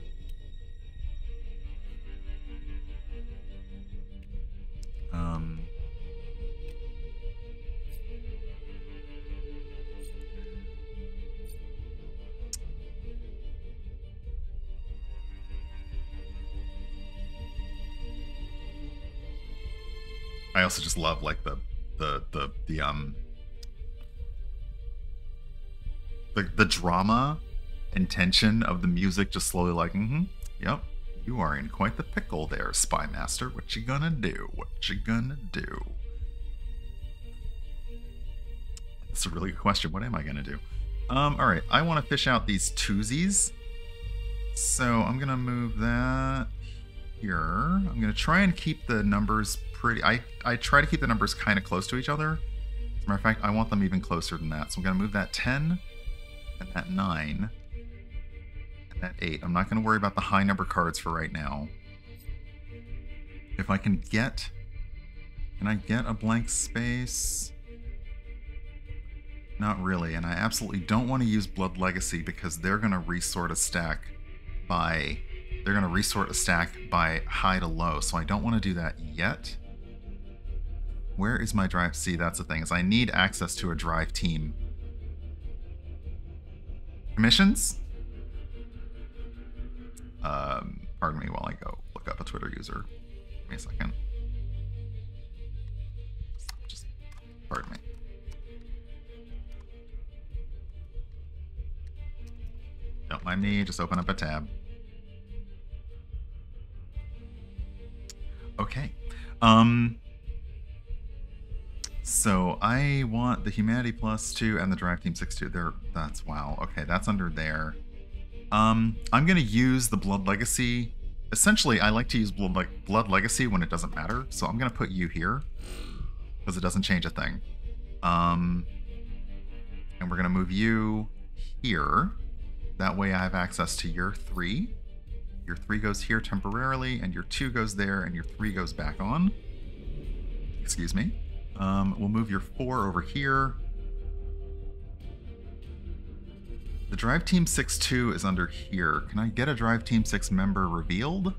I also just love like the drama and tension of the music, just slowly like, yep, you are in quite the pickle there, Spymaster. What you gonna do? What you gonna do? That's a really good question. What am I gonna do? All right, I want to fish out these twosies, so I'm gonna move that here. I'm gonna try and keep the numbers pretty... I try to keep the numbers kind of close to each other. As a matter of fact, I want them even closer than that. So I'm gonna move that 10 and that 9 and that 8. I'm not gonna worry about the high number cards for right now. If I can get... Can I get a blank space? Not really, and I absolutely don't want to use Blood Legacy because they're gonna resort a stack by... They're going to resort a stack by high to low, so I don't want to do that yet. Where is my drive? See, that's the thing, is I need access to a drive team. Commissions? Pardon me while I go look up a Twitter user. Give me a second. Pardon me. Don't mind me, just open up a tab. Okay. So I want the Humanity +2 and the Drive Team 6-2. There, that's wow. Okay, that's under there. I'm gonna use the Blood Legacy. Essentially, I like to use Blood Legacy when it doesn't matter. So I'm gonna put you here because it doesn't change a thing. And we're gonna move you here. That way I have access to your 3. Your 3 goes here temporarily, and your 2 goes there, and your 3 goes back on. Excuse me. We'll move your 4 over here. The Drive Team 6-2 is under here. Can I get a Drive Team 6 member revealed?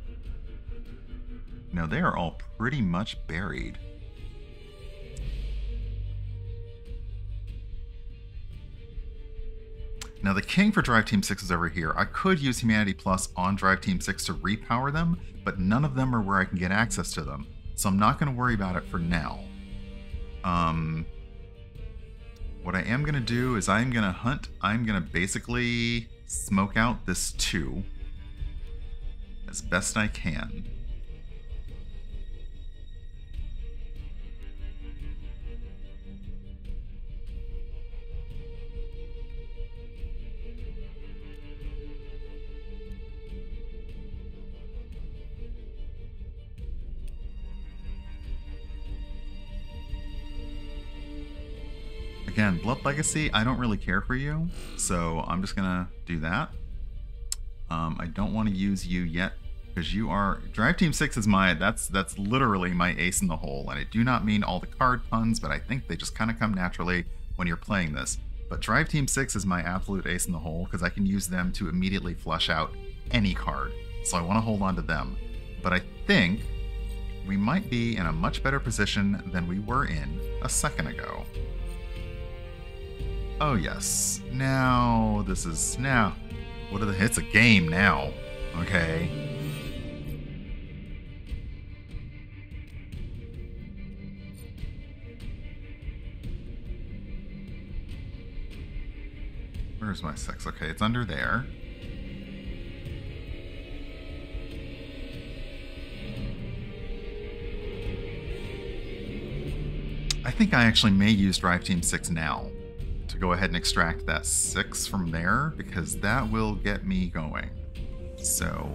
No, they are all pretty much buried. Now the king for Drive Team 6 is over here. I could use Humanity Plus on Drive Team 6 to repower them, but none of them are where I can get access to them. So I'm not going to worry about it for now. What I am going to do is I'm going to hunt. I'm going to basically smoke out this 2 as best I can. Again, Blood Legacy, I don't really care for you, so I'm just gonna do that. I don't want to use you yet, because you are... Drive Team 6 is my... That's literally my ace in the hole, and I do not mean all the card puns, but I think they just kind of come naturally when you're playing this. But Drive Team 6 is my absolute ace in the hole, because I can use them to immediately flush out any card. So I want to hold on to them. But I think we might be in a much better position than we were in a second ago. Oh yes, now this is, now, what are the, it's a game now, okay. Where's my 6? Okay, it's under there. I think I actually may use Drive Team 6 now to go ahead and extract that 6 from there, because that will get me going. So,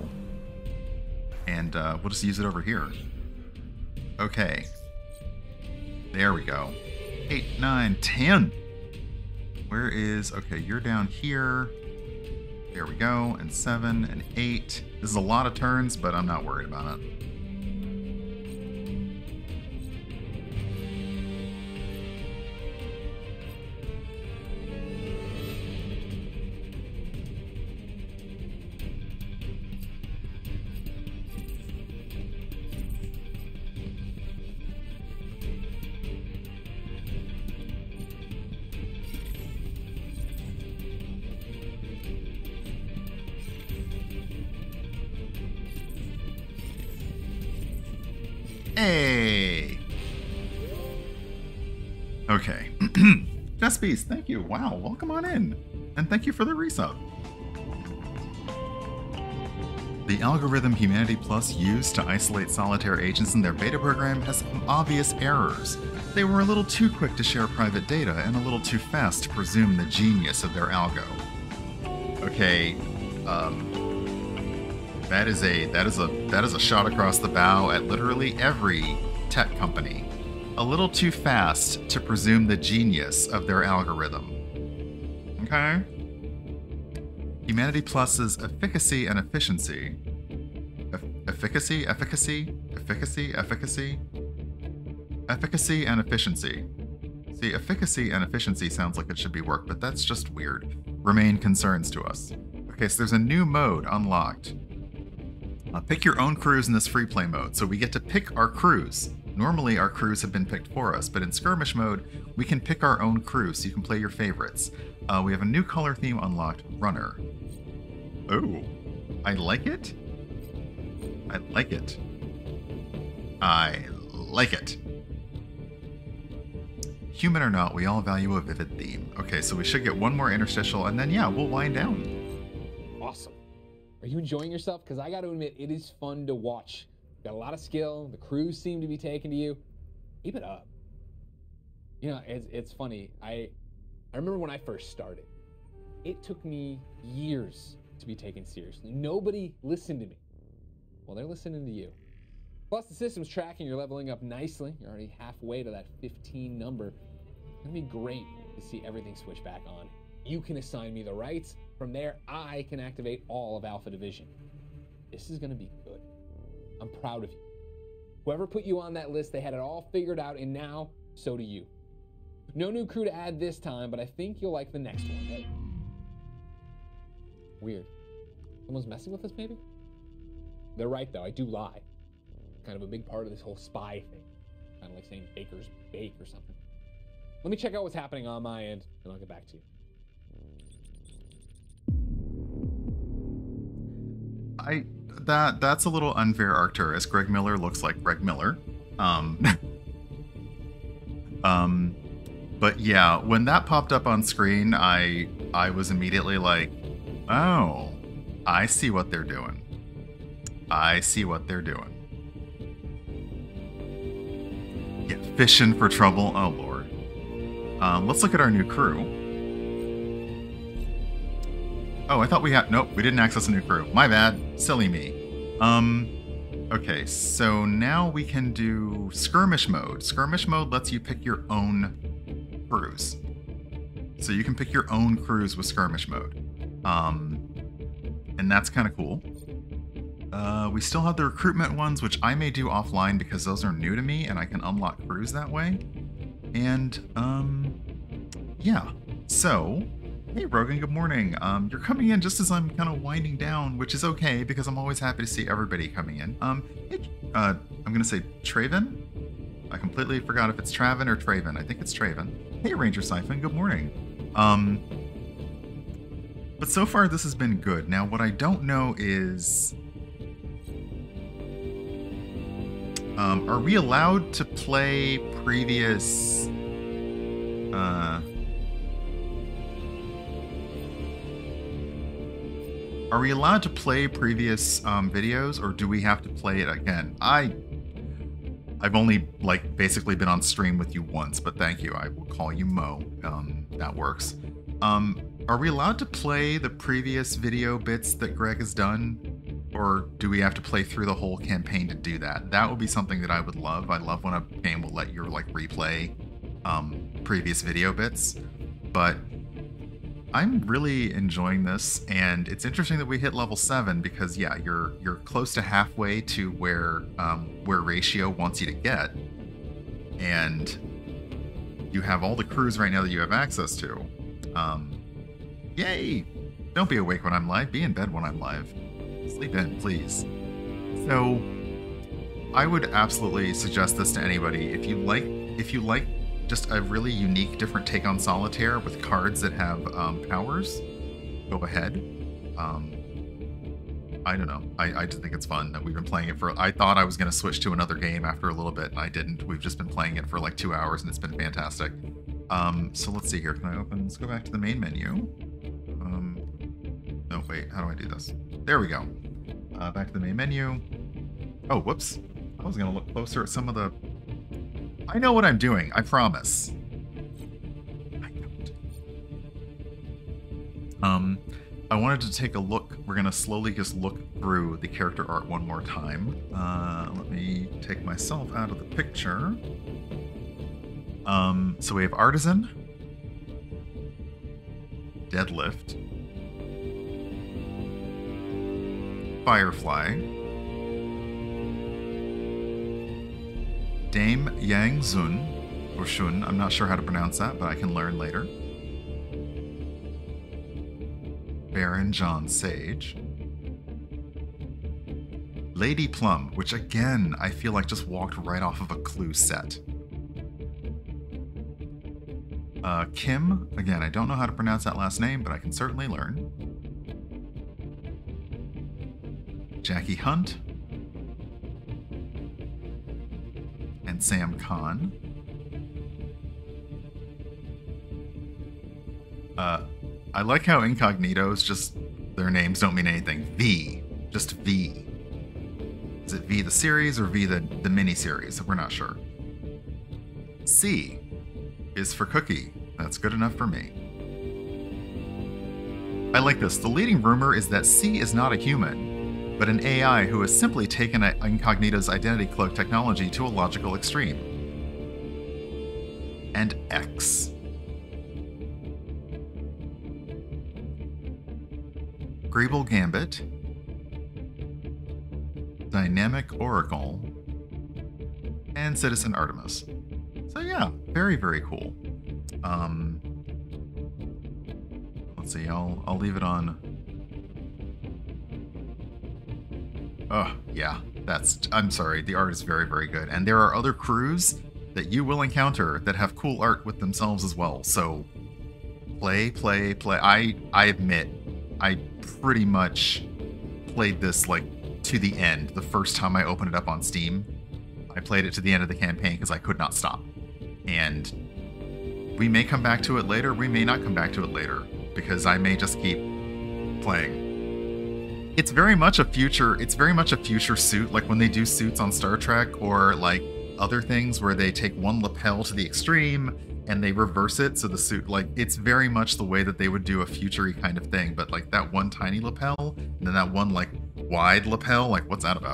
and we'll just use it over here. Okay. There we go. 8, 9, 10. Where is, okay, you're down here. There we go, and 7 and 8. This is a lot of turns, but I'm not worried about it. Hey! Okay. Spies, thank you. Wow, welcome on in. And thank you for the resub. The algorithm Humanity Plus used to isolate Solitaire agents in their beta program has some obvious errors. They were a little too quick to share private data and a little too fast to presume the genius of their algo. Okay, that is a shot across the bow at literally every tech company. A little too fast to presume the genius of their algorithm. Okay? Humanity Plus's efficacy and efficiency. Efficacy and efficiency. See, efficacy and efficiency sounds like it should be worked, but that's just weird. Remain concerns to us. Okay, so there's a new mode unlocked. Pick your own crews in this free play mode, so we get to pick our crews. Normally our crews have been picked for us, but in Skirmish Mode, we can pick our own crews, so you can play your favorites. We have a new color theme unlocked, Runner. Oh, I like it. I like it. I like it. Human or not, we all value a vivid theme. Okay, so we should get one more interstitial, and then, yeah, we'll wind down. Awesome. Are you enjoying yourself? Because I got to admit, it is fun to watch. Got a lot of skill. The crews seem to be taking to you. Keep it up. You know, it's funny. I remember when I first started, it took me years to be taken seriously. Nobody listened to me. Well, they're listening to you. Plus, the system's tracking. You're leveling up nicely. You're already halfway to that 15 number. It's gonna be great to see everything switch back on. You can assign me the rights. From there, I can activate all of Alpha Division. This is gonna be good. I'm proud of you. Whoever put you on that list, they had it all figured out, and now, so do you. No new crew to add this time, but I think you'll like the next one. Hey. Weird. Someone's messing with us, maybe? They're right, though. I do lie. Kind of a big part of this whole spy thing. Kind of like saying baker's bake or something. Let me check out what's happening on my end, and I'll get back to you. That's a little unfair, Arcturus. Greg Miller looks like Greg Miller. But yeah, when that popped up on screen, I was immediately like, oh, I see what they're doing. I see what they're doing. Yeah, fishing for trouble. Oh, Lord. Let's look at our new crew. Oh, I thought we had... Nope, we didn't access a new crew. My bad. Silly me. Okay, so now we can do Skirmish Mode. Skirmish Mode lets you pick your own crews. So you can pick your own crews with Skirmish Mode. And that's kind of cool. We still have the recruitment ones, which I may do offline because those are new to me and I can unlock crews that way. And, yeah. So... Hey Rogan, good morning. You're coming in just as I'm kind of winding down, which is okay because I'm always happy to see everybody coming in. Hey, I'm gonna say Traven. I completely forgot if it's Traven or Traven. I think it's Traven. Hey Ranger Siphon, good morning. But so far this has been good. Now what I don't know is, are we allowed to play previous? Are we allowed to play previous videos, or do we have to play it again? I've only, like, basically been on stream with you once, but thank you. I will call you Mo. That works. Are we allowed to play the previous video bits that Greg has done, or do we have to play through the whole campaign to do that? That would be something that I would love. I love when a game will let you, like, replay previous video bits, but... I'm really enjoying this, and it's interesting that we hit level 7 because, yeah, you're close to halfway to where Ratio wants you to get, and you have all the crews right now that you have access to. Yay! Don't be awake when I'm live. Be in bed when I'm live. Sleep in, please. So, I would absolutely suggest this to anybody. If you like just a really unique, different take on Solitaire with cards that have powers, go ahead. I don't know. I just think it's fun that we've been playing it for... I thought I was going to switch to another game after a little bit, and I didn't. We've just been playing it for like 2 hours, and it's been fantastic. So let's see here. Can I open... Let's go back to the main menu. No, wait. How do I do this? There we go. Back to the main menu. Oh, whoops. I was going to look closer at some of the... I know what I'm doing, I promise. I don't. I wanted to take a look. We're gonna slowly just look through the character art one more time. Let me take myself out of the picture. So we have Artisan, Deadlift, Firefly, Dame Yang Zun, or Shun, I'm not sure how to pronounce that, but I can learn later. Baron John Sage. Lady Plum, which again, I feel like just walked right off of a Clue set. Kim, again, I don't know how to pronounce that last name, but I can certainly learn. Jackie Hunt. And Sam Khan. I like how Incognitos, just their names don't mean anything. V. Just V. Is it V the series or V the mini-series? We're not sure. C is for cookie. That's good enough for me. I like this. The leading rumor is that C is not a human, but an AI who has simply taken Incognito's identity cloak technology to a logical extreme. And X. Greeble Gambit, Dynamic Oracle, and Citizen Artemis. So yeah, very, very cool. Let's see, I'll leave it on. Oh, yeah, I'm sorry, the art is very, very good. And there are other crews that you will encounter that have cool art with themselves as well. So play. I admit, I pretty much played this like to the end the first time I opened it up on Steam. I played it to the end of the campaign because I could not stop. And we may come back to it later, we may not come back to it later, because I may just keep playing. It's very much a future suit, like when they do suits on Star Trek or like other things where they take one lapel to the extreme and they reverse it so the suit, like, it's very much the way that they would do a future-y kind of thing, but like that one tiny lapel and then that one like wide lapel, like what's that about?